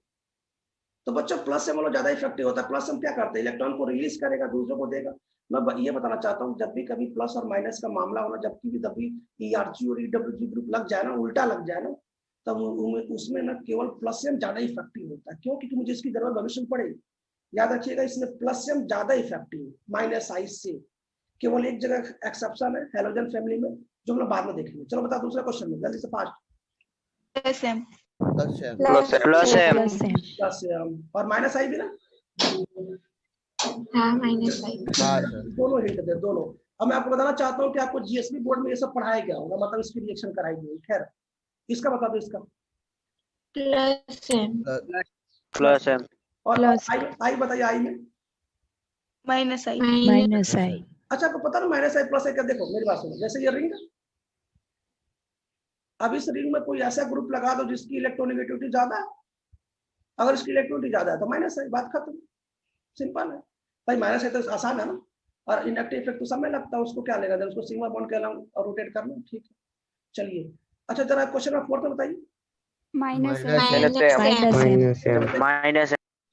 तो बच्चों प्लस एम वाला ज्यादा इफेक्टिव होता है। प्लस एम क्या करते हैं? इलेक्ट्रॉन को रिलीज करेगा, दूसरों को देगा। मैं ये बताना चाहता हूँ, जब भी कभी प्लस और माइनस का मामला होना, जबकि भी तभी ERG और EWG ग्रुप लग जाए ना, उल्टा लग जाए ना, तब उसमें ना केवल प्लस एम ज्यादा इफेक्टिव होता है। क्यों? क्योंकि मुझे इसकी जरूरत भविष्य में पड़ेगी। याद रखिएगा इसमें प्लस एम ज्यादा इफेक्टिव माइनस आई से, केवल एक जगह एक्सेप्शन है हैलोजन फैमिली में, जो हम लोग बाद में देखेंगे। चलो बताओ दूसरा क्वेश्चन में जल्दी से fast.
Plus M
plus M
plus M और माइनस आई भी ना,
हाँ माइनस आई
हाँ सर
दोनों हिंट दे दोनों। अब मैं आपको बताना चाहता हूँ कि आपको जीएसबी बोर्ड में ये सब पढ़ाया गया होगा, मतलब इसकी रिएक्शन कराई गई। खैर इसका बता दो इसका।
प्लस एम
और
प्लस
आई बताइए आई में।
माइनस आई
अच्छा आपको पता ना माइनस आई प्लस आई क्या, देखो मेरी बात सुनो, जैसे ये रिंग, अब इस रिंग में कोई ऐसा ग्रुप लगा दो जिसकी इलेक्ट्रोनेगेटिविटी ज्यादा है, अगर इसकी इलेक्ट्रोनेगेटिविटी ज्यादा है तो माइनस आई, बात खत्म, सिंपल है भाई। माइनस आई तो आसान है ना, और इंडक्टिव इफेक्ट तो समय लगता है, उसको क्या लेगा, उसको सिग्मा बॉन्ड के अलावा रोटेट करना, ठीक है चलिए। अच्छा जरा क्वेश्चन नंबर 4 में बताइए।
माइनस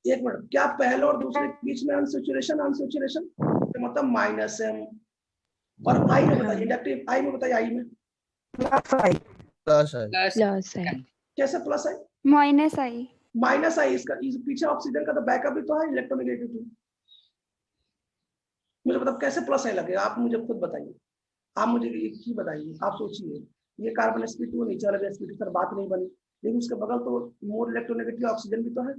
एक मिनट, क्या पहले और दूसरे के बीच में अनसैचुरेशन मतलब माइनस एम, और आई में बताइए इंडक्टिव आई में बताइए, आई में
प्लस आई
कैसे प्लस आई माइनस आई, इसका इस पीछे ऑक्सीजन का तो बैकअप भी तो है इलेक्ट्रोनेगेटिविटी, मुझे मतलब कैसे प्लस आई लगेगा, आप मुझे खुद बताइए, आप मुझे एक चीज बताइए, आप सोचिए ये कार्बन sp2 नीचे वाला sp2 सर बात नहीं बनी, लेकिन उसके बगल तो मोर इलेक्ट्रोनेगेटिव ऑक्सीजन भी तो है,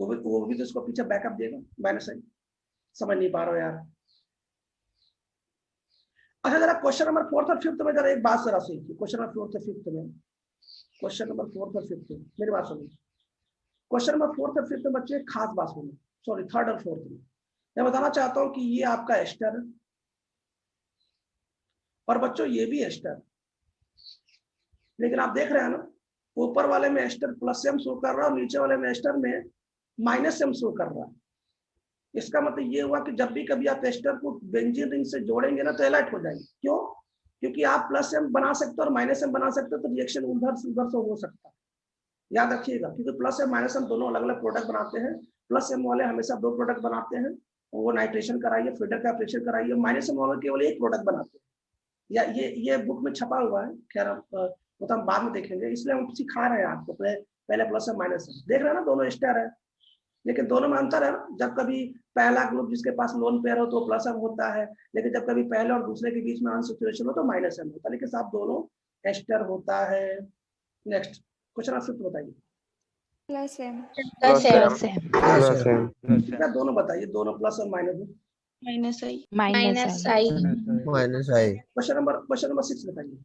वो भी तो इसको पीछे बैकअप देगा माइनस आई, समझ नहीं पा रहे हो यार। अच्छा जरा क्वेश्चन नंबर 4 और 5 में जरा एक बात जरा सीखिए, क्वेश्चन नंबर 4 और 5 में, क्वेश्चन नंबर 4 और 5 मेरी बात सुनिए, क्वेश्चन नंबर 4 और 5 में बच्चे एक खास बात सुनिए, सॉरी 3rd और 4th में मैं बताना चाहता हूं कि ये आपका एस्टर है और बच्चों ये भी एस्टर, लेकिन आप देख रहे हैं ना ऊपर वाले में एस्टर प्लस एम शो कर रहा है और नीचे वाले में एस्टर में माइनस एम शो कर रहा है। इसका मतलब ये हुआ कि जब भी कभी आप एस्टर को बेंजीन रिंग से जोड़ेंगे ना तो एलाइट हो जाएंगे, क्यों, क्योंकि आप प्लस एम बना सकते हो और माइनस एम बना सकते हो, तो रिएक्शन उधर से हो सकता है, याद रखिएगा, क्योंकि प्लस एम माइनस एम दोनों अलग अलग प्रोडक्ट बनाते हैं। प्लस एम वाले हमेशा 2 प्रोडक्ट बनाते हैं, वो नाइट्रेशन कराइए फीडर का ऑपरेशन कराइए, माइनस एम वाले केवल 1 प्रोडक्ट बनाते हैं, या ये बुक में छपा हुआ है, खैर वो तो हम बाद में देखेंगे, इसलिए हम सिखा रहे हैं आपको, पहले प्लस एम माइनस एम देख रहे हैं ना, दोनों स्टेयर है, लेकिन दोनों में अंतर है ना, जब कभी पहला ग्रुप जिसके पास लोन पेयर हो तो प्लस एम होता है, लेकिन जब कभी पहले और दूसरे के बीच में अनसैचुरेशन हो तो माइनस एम होता है, लेकिन साथ दोनों एस्टर होता है। नेक्स्ट क्वेश्चन आप फिर बताइए।
प्लस एम
क्या दोनों बताइए, दोनों प्लस और माइनस
माइनस आई
क्वेश्चन नंबर 6 बताइए।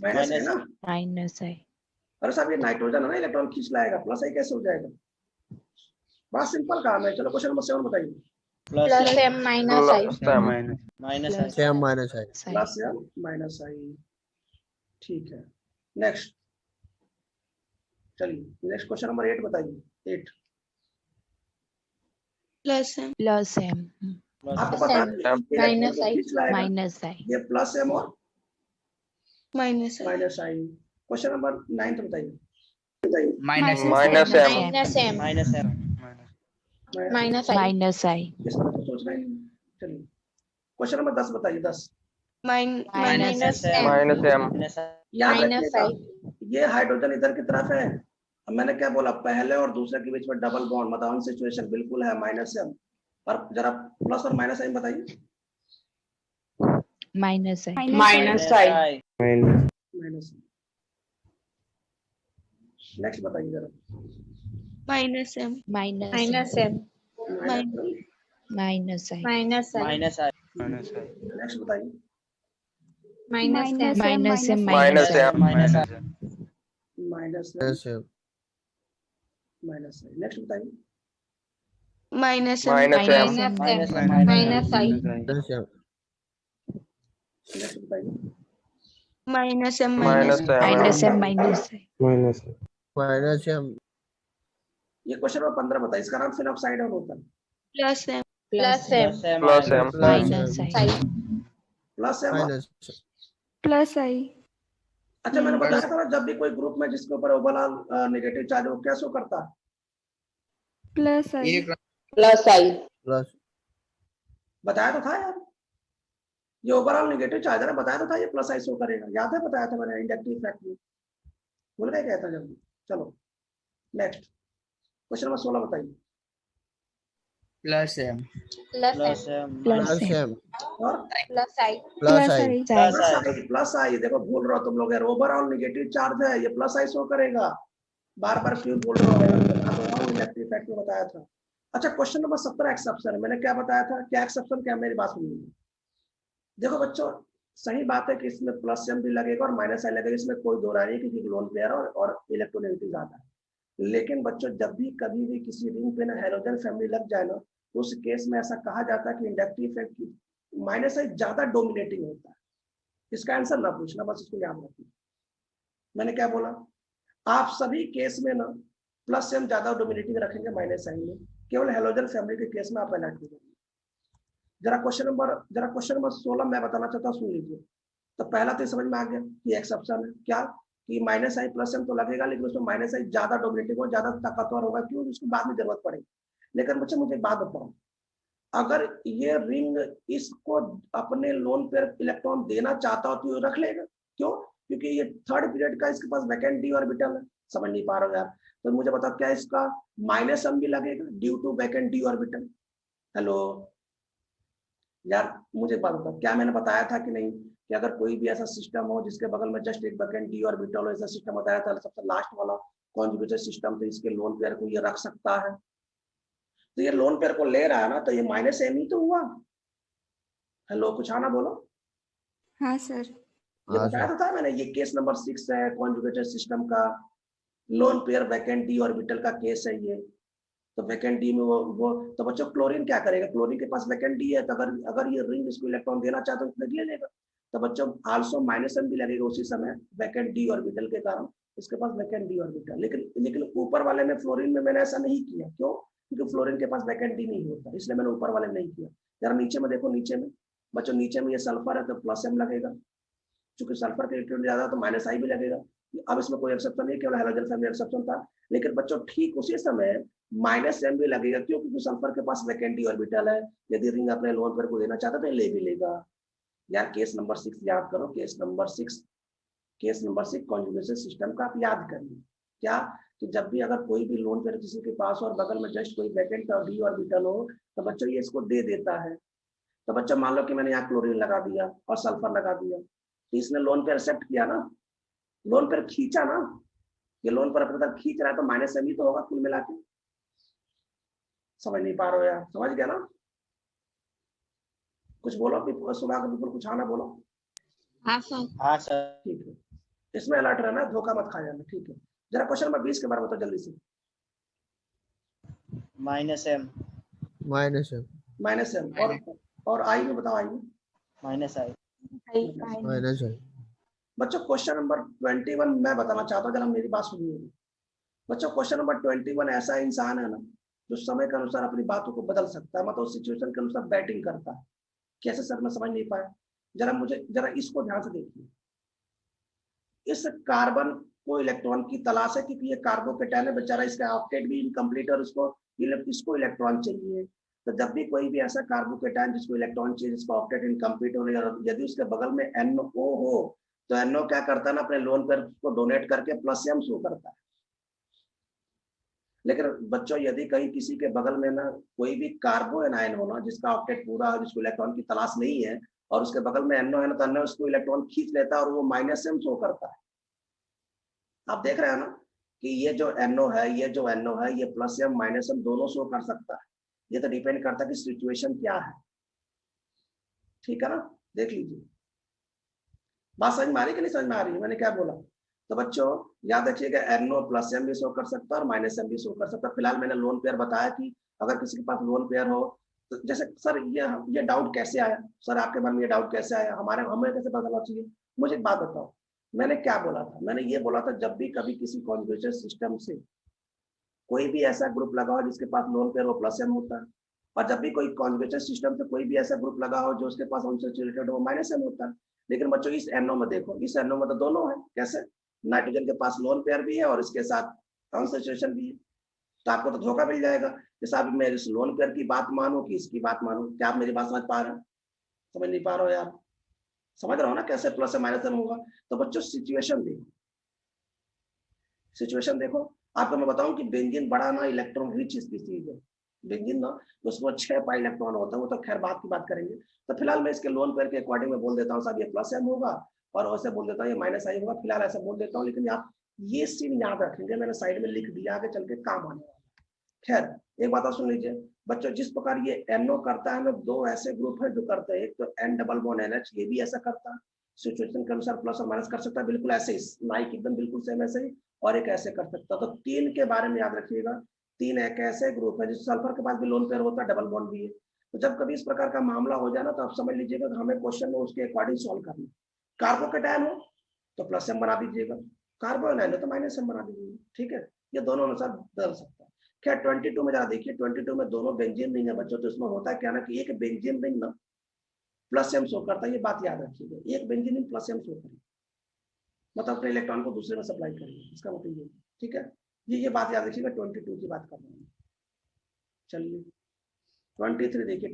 माइनस है ना, अरे साहब ये नाइट्रोजन है ना, इलेक्ट्रॉन खींच लाएगा, प्लस आई कैसे हो जाएगा, बड़ा सिंपल काम है। चलो क्वेश्चन नंबर 7 बताइए।
प्लस एम माइनस
आई, ठीक है। नेक्स्ट चलिए नेक्स्ट क्वेश्चन नंबर 8 बताइए। 8
प्लस एम
आपको पता है
माइनस आई
ये प्लस एम और
माइनस
आई। क्वेश्चन नंबर 9 बताइए।
माइनस आई
इसमें तो सोचना ही नहीं। चलिए क्वेश्चन नंबर 10 बताइए। 10 याद रखिएगा ये हाइड्रोजन इधर की तरफ है, अब मैंने क्या बोला, पहले और दूसरे के बीच में डबल बॉन्ड मतलब अनसैचुरेशन बिल्कुल है माइनस एम, और जरा प्लस और माइनस आई बताइए।
माइनस आई
नेक्स्ट बताइए जरा।
माइनस एम माइनस आई
नेक्स्ट बताइए।
माइनस एम
नेक्स्ट बताइए।
माइनस आई
नेक्स्ट बताइए।
माइनस एम
ये क्वेश्चन नंबर 15 बताइए, इसका नाम फिन अपसाइड डाउन होता है।
प्लस आई
अच्छा मैंने बताया था ना, जब भी कोई ग्रुप में जिसके ऊपर ओवरऑल नेगेटिव चार्ज हो क्या शो करता है,
प्लस आई
बताया तो था यार, ये ओवरऑल नेगेटिव चार्ज है ना, बताया तो था ये प्लस आई शो करेगा, याद है बताया था मैंने इंडक्टिव इफेक्ट में। भूल गए क्या था जल्दी? चलो नेक्स्ट क्वेश्चन नंबर 16 बताइए।
प्लस एम
प्लस एम
और
प्लस आई
प्लस आई देखो भूल रहे हो तुम लोग यार, ओवरऑल नेगेटिव चार्ज है, ये प्लस आई शो करेगा। बार बार क्यों बोल रहा हूँ, इलेक्ट्रिक इफेक्ट में बताया था। अच्छा क्वेश्चन नंबर 17 एक्सेप्शन, मैंने क्या बताया था, क्या एक्सेप्शन, क्या मेरी बात सुनिए। देखो बच्चों सही बात है कि इसमें प्लस एम भी लगेगा और माइनस आई लगेगा, इसमें कोई दो राय नहीं, क्योंकि लोन पेयर और इलेक्ट्रोनेगेटिव ज्यादा है। लेकिन बच्चों जब भी कभी भी किसी रिंग पे ना हेलोजन फैमिली लग जाए ना, तो उस केस में ऐसा कहा जाता है कि इंडक्टिव इफेक्ट माइनस आई ज्यादा डोमिनेटिंग होता है। इसका आंसर ना पूछना, बस इसको याद रखिए। मैंने क्या बोला, आप सभी केस में ना प्लस एम ज्यादा डोमिनेटिंग रखेंगे माइनस आई में, केवल हेलोजन फैमिली के केस में आप अलर्ट करेंगे। जरा क्वेश्चन नंबर 16 मैं बताना चाहता हूँ, सुन लीजिए। तो पहला तो समझ में आ गया कि एक्सेप्शन है क्या, कि माइनस आई प्लस एम तो लगेगा, लेकिन उसमें माइनस आई ज्यादा डोमिनेटिंग हो, ज्यादा ताकतवर होगा, क्यों, उसको बाद में जरूरत पड़ेगी। लेकिन बच्चे मुझे एक बात बताओ, अगर ये रिंग इसको अपने लोन पर इलेक्ट्रॉन देना चाहता हो तो रख लेगा, क्यों, क्योंकि ये थर्ड पीरियड का इसके पास वैकेंट डी ऑर्बिटल है। समझ नहीं पा रहा हो यार, तो मुझे बताओ क्या इसका माइनस एम भी लगेगा due to vacant d orbital. Hello यार मुझे बात बताओ, क्या मैंने बताया था कि नहीं, कि अगर कोई भी ऐसा सिस्टम हो जिसके बगल में जस्ट एक वैकेंट डी ऑर्बिटल हो, ऐसा सिस्टम बताया था सबसे लास्ट वाला कॉन्जुगेटेड सिस्टम, तो इसके लोन पेयर को ये रख सकता है। तो ये लोन पेयर को ले रहा है ना, तो ये माइनस एम ही तो हुआ। हेलो कुछ आना बोलो।
हाँ सर।
ये बताया तो था मैंने, ये केस नंबर 6 है कॉन्जुगेटेड सिस्टम का, lone pair vacant d orbital का केस है ये। तो वैकेंट डी में वो तो बच्चों क्लोरीन क्या करेगा, क्लोरीन के पास वैकेंट डी है, तो अगर ये रिंग इसको इलेक्ट्रॉन देना चाहता है तो ले लेगा। तो बच्चों आल्सो माइनस एम भी लगेगा उसी समय वैकेंट डी ऑर्बिटल के कारण, इसके पास वैकेंट डी ऑर्बिटल। लेकिन ऊपर वाले में फ्लोरीन में मैंने ऐसा नहीं किया, क्यों, क्योंकि फ्लोरीन के पास वैकेंट डी नहीं होता, इसलिए मैंने ऊपर वाले में नहीं किया। जरा नीचे में देखो, नीचे में बच्चों नीचे में ये सल्फर है तो प्लस एम लगेगा, चूंकि सल्फर के इलेक्ट्रॉन ज्यादा तो माइनस आई भी लगेगा। अब इसमें कोई एक्सेप्शन नहीं, केवल हेलोजन फैमिली एक्सेप्शन था। लेकिन बच्चों ठीक उसी समय माइनस एम भी लगेगा, क्यों, क्योंकि सल्फर के पास वैकेंट डी ऑर्बिटल है, यदि रिंग अपने लोन पेयर को देना चाहता तो ले भी लेगा। यार केस नंबर 6 याद करो, केस नंबर 6 कॉन्जुगेशन सिस्टम का आप याद करिए। क्या, कि जब भी अगर कोई भी लोन पेयर किसी के पास और बगल में जस्ट कोई वैकेंट और डी ऑर्बिटल हो, तो बच्चों ये इसको दे देता है। तो बच्चों मान लो कि मैंने यहाँ क्लोरीन लगा दिया और सल्फर लगा दिया, तो इसने लोन पेयर एक्सेप्ट किया ना, लोन पेयर खींचा ना, ये लोन पर अपने तरफ खींच रहा है, तो माइनस एम ही तो होगा कुल मिला के। समझ नहीं पा रहे हो यार, समझ गया ना, कुछ बोलो सुना कर बिल्कुल, कुछ आना बोलो।
हाँ सर।
हाँ सर।
ठीक है, इसमें अलर्ट रहना, धोखा मत खा जाना, ठीक है। जरा क्वेश्चन नंबर 20 के बारे में बताओ जल्दी से।
माइनस एम
और आई में बताओ, आई में
माइनस आई
बच्चों क्वेश्चन नंबर 21 मैं बताना चाहता हूँ, जरा मेरी बात सुनिए बच्चों। क्वेश्चन नंबर 21 ऐसा इंसान है ना जो समय के अनुसार अपनी बातों को बदल सकता है, मतलब सिचुएशन के अनुसार बैटिंग करता है। कैसे सर, मैं समझ नहीं पाया, जरा इसको ध्यान से देखिए। इस कार्बन को इलेक्ट्रॉन की तलाश है, क्योंकि ये कार्बोकेटायन है बेचारा, इसका ऑक्टेट भी इनकम्प्लीट और इसको इलेक्ट्रॉन चाहिए। तो जब भी कोई भी ऐसा कार्बोकेटायन जिसको इलेक्ट्रॉन चाहिए, जिसका ऑक्टेट इनकम्प्लीट होने, यदि उसके बगल में NO हो, तो NO क्या करता है ना, अपने लोन पेयर को डोनेट करके प्लस एम शो करता है। लेकिन बच्चों यदि कहीं किसी के बगल में ना कोई भी कार्बो एनायन होना जिसका ऑक्टेट पूरा है, जिसको इलेक्ट्रॉन की तलाश नहीं है, और उसके बगल में NO है ना, तो NO उसको इलेक्ट्रॉन खींच लेता है और वो माइनस एम शो करता है। आप देख रहे हैं ना कि ये जो NO है, ये प्लस एम माइनस एम दोनों शो कर सकता है। ये तो डिपेंड करता है कि सिचुएशन क्या है, ठीक है ना, देख लीजिए। बात समझ में आ रही कि नहीं समझ में आ रही है, मैंने क्या बोला। तो बच्चों याद रखिएगा, NO प्लस एम भी शो कर सकता है और माइनस एम भी शो कर सकता है। फिलहाल मैंने लोन पेयर बताया कि अगर किसी के पास लोन पेयर हो, तो जैसे सर ये डाउट कैसे आया, सर आपके मन में ये डाउट कैसे आया, हमें कैसे पता चलना चाहिए। मुझे एक बात बताओ, मैंने क्या बोला था, मैंने ये बोला था जब भी कभी किसी कॉन्जुगेशन सिस्टम से कोई भी ऐसा ग्रुप लगा हो जिसके पास लोन पेयर वो प्लस एम होता है, और जब भी कोई कॉन्जुगेशन सिस्टम से कोई भी ऐसा ग्रुप लगा हो जो उसके पास उनसे रिलेटेड हो, माइनस एम होता है। लेकिन बच्चों इस NO में देखो, इस NO में तो दोनों है। कैसे, नाइट्रोजन के पास लोन पेयर भी है और इसके साथ अनसैचुरेशन भी है, तो आपको तो धोखा मिल जाएगा कि साहब मैं इस लोन पेयर की बात मानूं कि इसकी बात मानूं। क्या आप मेरी बात समझ पा रहे हैं, समझ नहीं पा रहे हो यार, समझ रहा हो ना कैसे प्लस माइनस एम होगा। तो बच्चों सिचुएशन देखो, सिचुएशन देखो, आपको मैं बताऊं कि बेंजीन बड़ा ना इलेक्ट्रॉन रिच स्पीसीज है। बेंजीन ना उसमें 6 पाई इलेक्ट्रॉन होता है, वो तो खैर बात की बात करेंगे। तो फिलहाल मैं इसके लोन पेयर के अकॉर्डिंग में बोल देता हूँ साहब ये प्लस एम होगा, और वैसे बोल देता हूँ ये माइनस आई होगा, फिलहाल ऐसा बोल देता हूँ। लेकिन आप ये सीन याद रखेंगे, मैंने साइड में लिख दिया, आगे चल के काम आने वाला। खैर एक बात और सुन लीजिए बच्चों, जिस प्रकार ये NO करता है ना, दो ऐसे ग्रुप है जो करते हैं, एक तो N डबल बॉन्ड NH, ये भी ऐसा करता है, सिचुएशन के अनुसार प्लस और माइनस कर सकता है, बिल्कुल ऐसे ही लाइक एकदम बिल्कुल सेम ऐसे ही, और एक ऐसे कर सकता है। तो 3 के बारे में याद रखिएगा, 3 एक ऐसे ग्रुप है जिस सल्फर के पास भी लोन पेयर होता है, डबल बॉन्ड भी है। तो जब कभी इस प्रकार का मामला हो जाए ना, तो आप समझ लीजिएगा कि हमें क्वेश्चन में उसके अकॉर्डिंग सॉल्व करना। कार्बोकेटायन हो तो प्लस एम बना दीजिएगा, कार्बोनाइन हो तो माइनस एम बना दीजिएगा, ठीक है, ये दोनों अनुसार बदल सकता है। खैर 22 में जरा देखिए, 22 में दोनों बेंजीन रिंग है बच्चों, तो इसमें होता है क्या ना कि एक बेंजीन रिंग ना प्लस एम शो करता है, ये बात याद रखिएगा, एक benzene ring plus M show करेगा, मतलब अपने इलेक्ट्रॉन को दूसरे में सप्लाई करेंगे, इसका मतलब ये, ठीक है, ये बात याद रखिएगा। 22 की बात कर रहे हैं। चलिए 23 देखिए,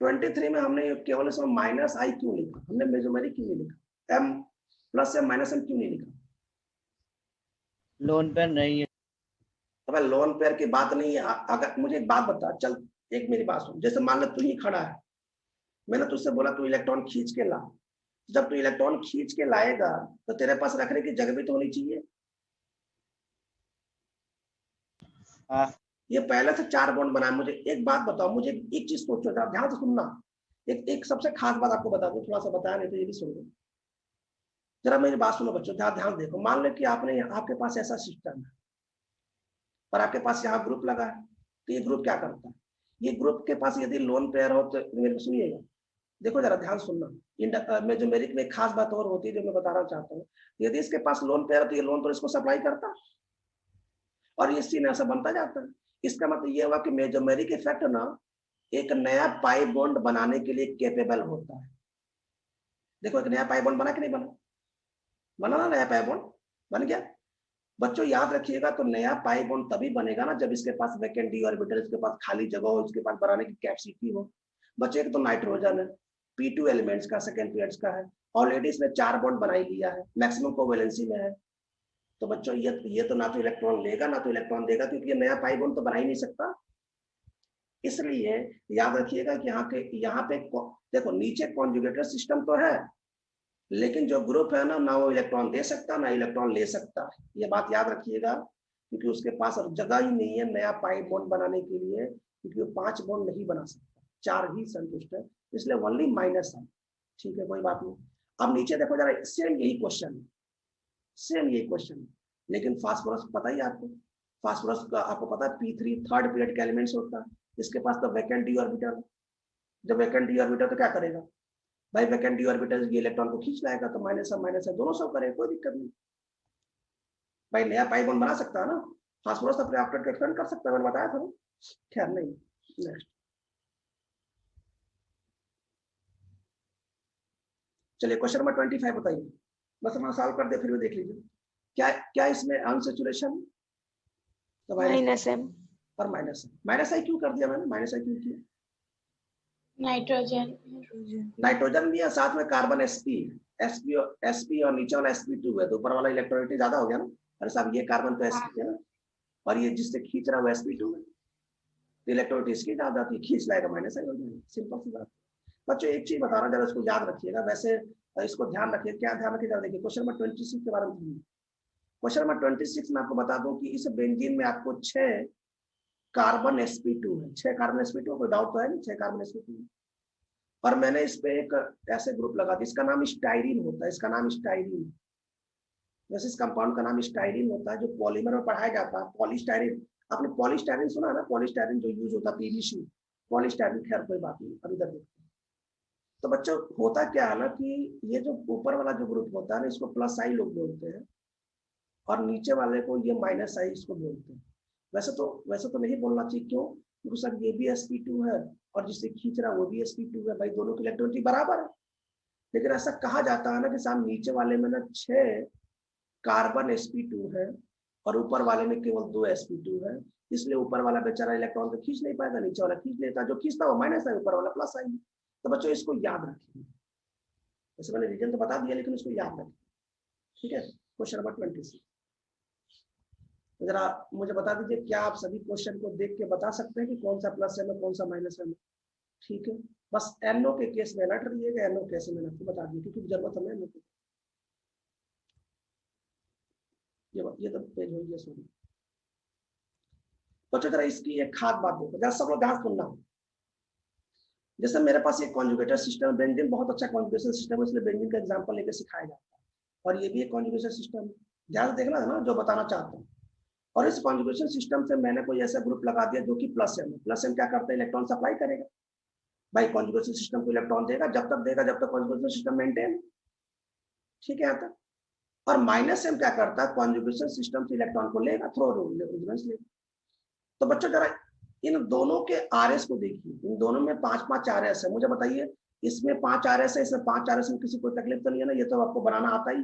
23 में हमने केवल इसमें माइनस आई क्यों लिखा, हमने मेजोमेरी क्यों नहीं लिखा, M plus M minus M क्यों नहीं लिखा?
लोन पेयर नहीं है।
तो लोन पेयर की बात नहीं है। अगर मुझे एक बात बता, चल एक मेरी बात सुन, जैसे मान लो तू ही खड़ा है, मैंने तुझसे बोला तू इलेक्ट्रॉन खींच के ला, जब तू इलेक्ट्रॉन खींच के लाएगा तो तेरे पास रखने की जगह भी तो होनी चाहिए।
हाँ।
ये पहले से 4 बॉन्ड बनाए, मुझे एक बात बताओ, मुझे एक चीज सोचो, ध्यान से सुनना, एक सबसे खास बात आपको बता दूं, थोड़ा सा बताया नहीं तो ये भी सुन लो, जरा मेरी बात सुनो बच्चों, ध्यान देखो। मान लो कि आपके पास ऐसा सिस्टम है और आपके पास यहाँ ग्रुप लगा है, तो ये ग्रुप क्या करता है, ये ग्रुप के पास यदि लोन पेयर हो तो मेरे को सुनिएगा, देखो जरा ध्यान सुनना, मेजोमेरिक में एक खास बात और होती है जो मैं बताना चाहता हूँ, यदि इसके पास लोन पेयर है तो ये लोन तो इसको सप्लाई करता और ये सीन ऐसा बनता जाता है। इसका मतलब ये हुआ कि मेजोमेरिक इफेक्ट ना एक नया पाई बॉन्ड बनाने के लिए केपेबल होता है। देखो एक नया पाई बॉन्ड बना कि नहीं बना, बना ना, नया पाई बॉन्ड बन गया। बच्चों याद रखिएगा, तो नया पाई बॉन्ड तभी बनेगा ना जब इसके पास वैकेंट डी ऑर्बिटल, इसके पास खाली जगह हो, इसके पास बनाने की कैपेसिटी हो। बच्चों एक तो नाइट्रोजन है, P2 एलिमेंट्स का, सेकंड पीरियड्स का है, ऑलरेडी इसने 4 बॉन्ड बना ही लिया है, मैक्सिमम कोवैलेंसी में है। तो बच्चों ये तो ना तो इलेक्ट्रॉन लेगा ना तो इलेक्ट्रॉन देगा, क्योंकि ये नया पाई बॉन्ड तो बना ही नहीं सकता। इसलिए याद रखिएगा कि यहाँ पे देखो नीचे कॉन्जुगेटेड सिस्टम तो है, लेकिन जो ग्रुप है ना वो इलेक्ट्रॉन दे सकता ना इलेक्ट्रॉन ले सकता है, ये बात याद रखिएगा, क्योंकि उसके पास जगह ही नहीं है नया पाई बॉन्ड बनाने के लिए, क्योंकि वो 5 बॉन्ड नहीं बना सकता, 4 ही संतुष्ट है, इसलिए ओनली माइनस है, ठीक है, कोई बात नहीं। अब नीचे देखो जरा, सेम यही क्वेश्चन है, सेम यही क्वेश्चन है, लेकिन फास्फोरस पता ही आपको, फास्फोरस का आपको पता है P3 थर्ड पीरियड के एलिमेंट्स होता है, इसके पास तो वैकेंट डी ऑर्बिटल, जब वैकेंट डी ऑर्बिटल तो क्या करेगा भाई, वैकेंट डी ऑर्बिटल ये इलेक्ट्रॉन को खींच लाएगा, तो माइनस है दोनों सब करेगा, कोई दिक्कत नहीं भाई, नया पाई बॉन्ड बना सकता है ना, फास्फोरस अपने आप को एक्सपेंड कर सकता है, मैंने बताया था ना। खैर नहीं, नेक्स्ट चलिए क्वेश्चन नंबर 25 बताइए, बस हम सॉल्व कर दे फिर भी देख लीजिए, क्या क्या इसमें अनसैचुरेशन तो
माइनस एम
और माइनस आई क्यों कर दिया मैंने, माइनस आई क्यों किया, नाइट्रोजन भी है साथ में कार्बन sp और नीचे वाला sp2 है, तो ऊपर वाला इलेक्ट्रोनिटी ज्यादा हो गया ना, अरे साहब ये कार्बन तो sp है ना, और ये जिससे खींच रहा है वो sp2 है, तो इलेक्ट्रोनिटी इसकी ज्यादा थी, खींच लाएगा माइनस आई हो जाएगा, सिंपल सी बात। बच्चों एक चीज बता रहा हूँ जरा, इसको याद रखिएगा, वैसे इसको ध्यान रखिए, क्या ध्यान रखिएगा, देखिए क्वेश्चन नंबर 26 के बारे में, क्वेश्चन नंबर 26 में आपको बता दूं कि इस बेंजीन में आपको 6 कार्बन sp2 है, 6 कार्बन sp2, कोई डाउट तो है नहीं, 6 कार्बन sp2 है, और मैंने इस पे एक ऐसे ग्रुप लगा दिया, इसका नाम स्टाइरिन होता है, इसका नाम स्टाइरिन, वैसे इस कंपाउंड का नाम स्टाइरिन होता है, जो पॉलीमर में पढ़ाया जाता है, पॉलीस्टाइरिन, आपने पॉलीस्टाइरिन सुना है ना, पॉलीस्टाइरिन जो यूज होता है पीवीसी, पॉलीस्टाइरिन, खैर कोई बात नहीं, अब इधर देखते हैं। तो बच्चों होता क्या है ना कि ये जो ऊपर वाला जो ग्रुप होता है ना, इसको प्लस आई लोग बोलते हैं, और नीचे वाले को ये माइनस आई इसको बोलते हैं। वैसे तो नहीं बोलना चाहिए, क्यों, क्योंकि सर ये भी sp2 है और जिससे खींच रहा है वो भी sp2 है, भाई दोनों की इलेक्ट्रॉनिटी बराबर है, लेकिन ऐसा कहा जाता है ना कि साहब नीचे वाले में ना 6 कार्बन sp2 है और ऊपर वाले में केवल 2 sp2 है, इसलिए ऊपर वाला बेचारा इलेक्ट्रॉन को खींच नहीं पाएगा, नीचे वाला खींच लेता, जो खींचता वो माइनस है, ऊपर वाला प्लस आई। तो बच्चों इसको याद रखिए, वैसे मैंने रीजन तो बता दिया, लेकिन इसको याद रखिए, ठीक है। क्वेश्चन नंबर 26, जरा मुझे बता दीजिए, क्या आप सभी क्वेश्चन को देख के बता सकते हैं कि कौन सा प्लस एम है कौन सा माइनस एम है? ठीक है, बस एनओ के केस में अलर्ट रहिएगा, एनओ कैसे मैंने आपको बता दिया क्योंकि जरूरत हमें एनओ की। ये तो पेज हो गया। सॉरी तो जरा इसकी एक खास बात देखो, जरा सब लोग ध्यान सुनना। जैसे मेरे पास एक कॉन्जुगेटेड सिस्टम, बेंजीन बहुत अच्छा कॉन्जुगेशन सिस्टम है, इसलिए बेंजीन का एग्जांपल लेकर सिखाया जाता है। और ये भी एक कॉन्जुगेशन सिस्टम है, ध्यान से देखना है ना जो बताना चाहता हूँ। और इस कॉन्जुगेशन सिस्टम से मैंने कोई ऐसा ग्रुप लगा दिया जो कि प्लस एम है। प्लस एम क्या करता है? इलेक्ट्रॉन सप्लाई करेगा। भाई कॉन्जुगेशन सिस्टम को इलेक्ट्रॉन देगा, जब तक कॉन्जुगेशन सिस्टम मेंटेन। ठीक है यहाँ तक। और माइनस एम क्या करता है? कॉन्जुगेशन सिस्टम से इलेक्ट्रॉन को लेगा, थ्रो रेजोनेंस लेगा। तो बच्चों जरा इन दोनों के आरएस को देखिए, इन दोनों में 5-5 आरएस है। मुझे बताइए, इसमें 5 आरएस है, इसमें 5 आरएस में किसी को तकलीफ तो नहीं है ना? ये तो आपको बनाना आता ही।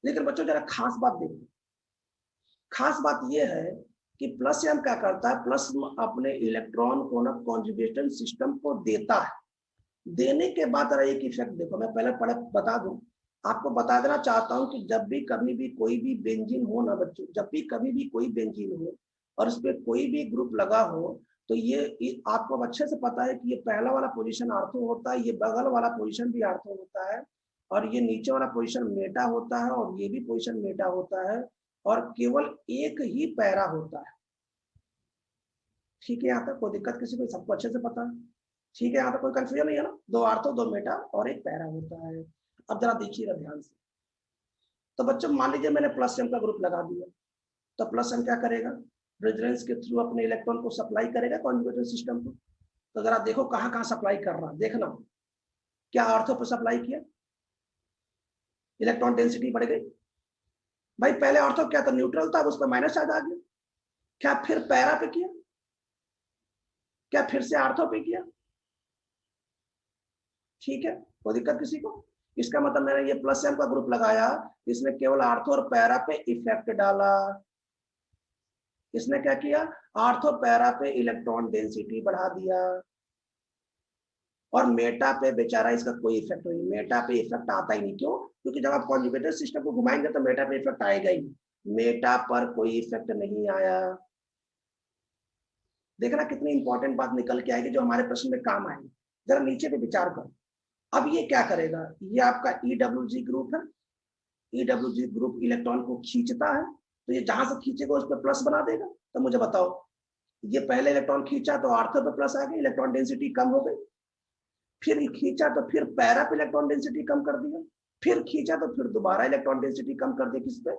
लेकिन बच्चों जरा खास बात देखिए, खास बात यह है कि प्लस एम क्या करता है? प्लस अपने इलेक्ट्रॉन को ना कॉन्जुगेशन सिस्टम को देता है। देने के बाद जरा एक इफेक्ट देखो, मैं पहले बता दूं, आपको बता देना चाहता हूं कि जब भी कभी भी कोई भी बेंजीन हो ना बच्चों, जब भी कभी भी कोई बेंजीन हो और उस पर कोई भी ग्रुप लगा हो, तो ये आपको अच्छे से पता है कि ये पहला वाला पोजीशन आर्थो होता है, ये बगल वाला पोजीशन भी आर्थो होता है, और ये नीचे वाला पोजीशन मेटा होता है, और ये भी पोजीशन मेटा होता है, और केवल एक ही पैरा होता है। ठीक है, यहाँ तक कोई दिक्कत किसी को? सबको अच्छे से पता है? ठीक है, यहाँ तक कोई कंफ्यूजन नहीं है ना? 2 आर्थो 2 मेटा और एक पैरा होता है। अब जरा देखिएगा ध्यान से। तो बच्चों मान लीजिए मैंने प्लस एम का ग्रुप लगा दिया, तो प्लस एम क्या करेगा? रेजोनेंस के थ्रू अपने इलेक्ट्रॉन को सप्लाई करेगा कॉन्जुगेटेड सिस्टम को। तो जरा देखो कहाँ कहाँ सप्लाई कर रहा, देखना। क्या आर्थो पर सप्लाई किया? इलेक्ट्रॉन डेंसिटी बढ़ गई। भाई पहले आर्थो क्या था? न्यूट्रल था, उस पर माइनस चार्ज आ गया। क्या फिर पैरा पे किया? क्या फिर से आर्थो पे किया? ठीक है, कोई दिक्कत किसी को? इसका मतलब मैंने ये प्लस एम का ग्रुप लगाया, इसने केवल आर्थो और पैरा पे इफेक्ट डाला। इसने क्या किया? आर्थो पैरा पे इलेक्ट्रॉन डेंसिटी बढ़ा दिया, और मेटा पे बेचारा इसका कोई इफेक्ट नहीं। मेटा पे इफेक्ट आता ही नहीं। क्यों? क्योंकि जब आप कॉन्जुगेटेड सिस्टम को घुमाएंगे तो मेटा पे इफेक्ट आएगा ही नहीं। मेटा पर कोई इफेक्ट नहीं आया। देखना कितनी इंपॉर्टेंट बात निकल के आएगी जो हमारे प्रश्न में काम आएगी। जरा नीचे पे विचार करो। अब ये क्या करेगा? ये आपका EWG ग्रुप है। EWG ग्रुप इलेक्ट्रॉन को खींचता है, तो ये जहां से खींचेगा उस पर प्लस बना देगा। तो मुझे बताओ, ये पहले इलेक्ट्रॉन खींचा तो आर्थो पे प्लस आ गई, इलेक्ट्रॉन डेंसिटी कम हो गई। फिर खींचा तो फिर पैरा पे इलेक्ट्रॉन डेंसिटी कम कर दिया। फिर खींचा तो फिर दोबारा इलेक्ट्रॉन डेंसिटी कम कर दी। किस पे?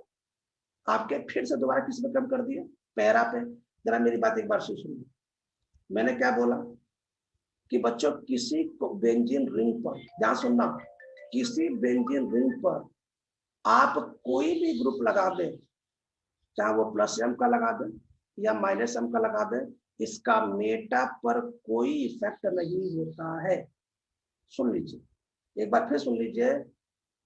आपके फिर से दोबारा किस पे कम कर दिया? पैरा पे। जरा मेरी बात एक बार सुनिए, मैंने क्या बोला कि बच्चों किसी बेंजीन रिंग पर, ध्यान सुनना, किसी बेंजीन रिंग पर आप कोई भी ग्रुप लगा दें, चाहे वो प्लस एम का लगा दें या माइनस एम का लगा दें, इसका मेटा पर कोई इफेक्ट नहीं होता है। सुन लीजिए, एक बार फिर सुन लीजिए,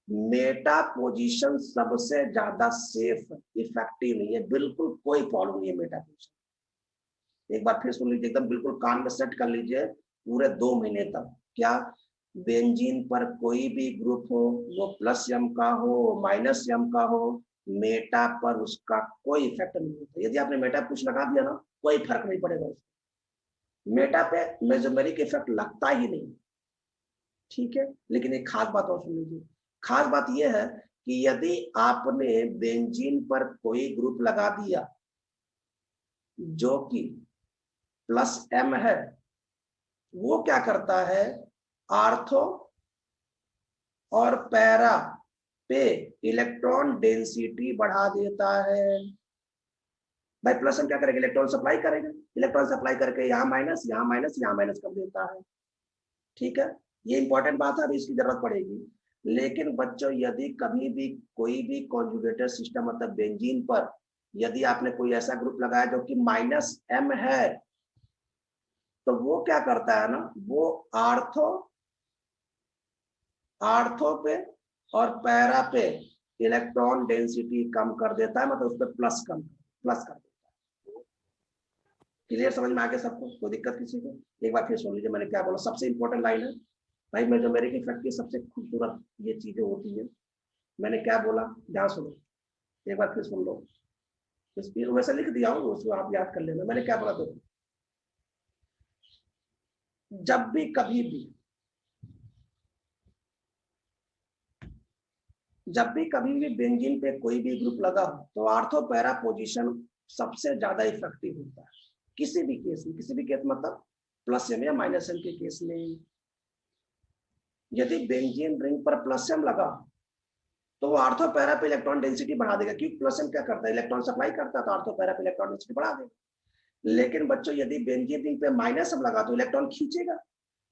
मेटा पोजीशन सबसे ज्यादा सेफ, इफेक्टिव नहीं है, बिल्कुल कोई प्रॉब्लम नहीं है मेटा पोजीशन। एक बार फिर सुन लीजिए, एकदम बिल्कुल कान में सेट कर लीजिए पूरे 2 महीने तक। क्या? बेंजीन पर कोई भी ग्रुप हो, वो प्लस एम का हो माइनस एम का हो, मेटा पर उसका कोई इफेक्ट नहीं होता। यदि आपने मेटा कुछ लगा दिया ना, कोई फर्क नहीं पड़ेगा उसको। मेटा पे मेसोमेरिक इफेक्ट लगता ही नहीं। ठीक है, लेकिन एक खास बात और सुन लीजिए। खास बात यह है कि यदि आपने बेंजीन पर कोई ग्रुप लगा दिया जो कि प्लस एम है, वो क्या करता है? आर्थो और पैरा पे इलेक्ट्रॉन डेंसिटी बढ़ा देता है। भाई प्लस एम क्या करेगा? इलेक्ट्रॉन सप्लाई करेगा। इलेक्ट्रॉन सप्लाई करके यहाँ माइनस यहाँ माइनस यहाँ माइनस कर देता है। ठीक है, ये इंपॉर्टेंट बात है, अभी इसकी जरूरत पड़ेगी। लेकिन बच्चों यदि कभी भी कोई भी कॉन्जुगेटेड सिस्टम मतलब बेंजीन पर यदि आपने कोई ऐसा ग्रुप लगाया जो कि माइनस एम है, तो वो क्या करता है ना, वो आर्थो पे और पैरा पे इलेक्ट्रॉन डेंसिटी कम कर देता है, मतलब उस पर प्लस कर देता है। क्लियर, समझ में आ गया सबको? कोई दिक्कत किसी को? एक बार फिर सुन लीजिए मैंने क्या बोला, सबसे इंपॉर्टेंट लाइन है भाई। मेसोमेरिक इफेक्ट की सबसे खूबसूरत ये चीजें होती है। मैंने क्या बोला, ध्यान सुनो, एक बार फिर सुन लो। वैसे लिख दिया हूँ, उसको आप याद कर लेना। मैंने क्या बोला देखो, जब भी कभी भी बेंजीन पे कोई भी ग्रुप लगा हो तो ऑर्थो पैरा पोजीशन सबसे ज्यादा इफेक्टिव होता है किसी भी केस में। किसी भी केस मतलब प्लस एम या माइनस एम के केस में। यदि बेंजीन रिंग पर प्लस एम लगा तो वो ऑर्थो पैरा पे इलेक्ट्रॉन डेंसिटी बढ़ा देगा, क्योंकि प्लस एम क्या करता है, इलेक्ट्रॉन सप्लाई करता है, तो ऑर्थो पैरा पे इलेक्ट्रॉन डेंसिटी बढ़ा देगा। लेकिन बच्चों यदि बेंजीन रिंग पे माइनस एम लगा तो इलेक्ट्रॉन खींचेगा,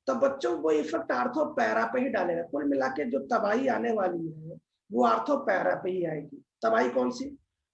तो बच्चों वो इफेक्ट ऑर्थो पैरा पे ही डालेगा। कुल मिला के जो तबाही आने वाली है वो ऑर्थो पैरा पे ही आएगी। तबाही कौन सी,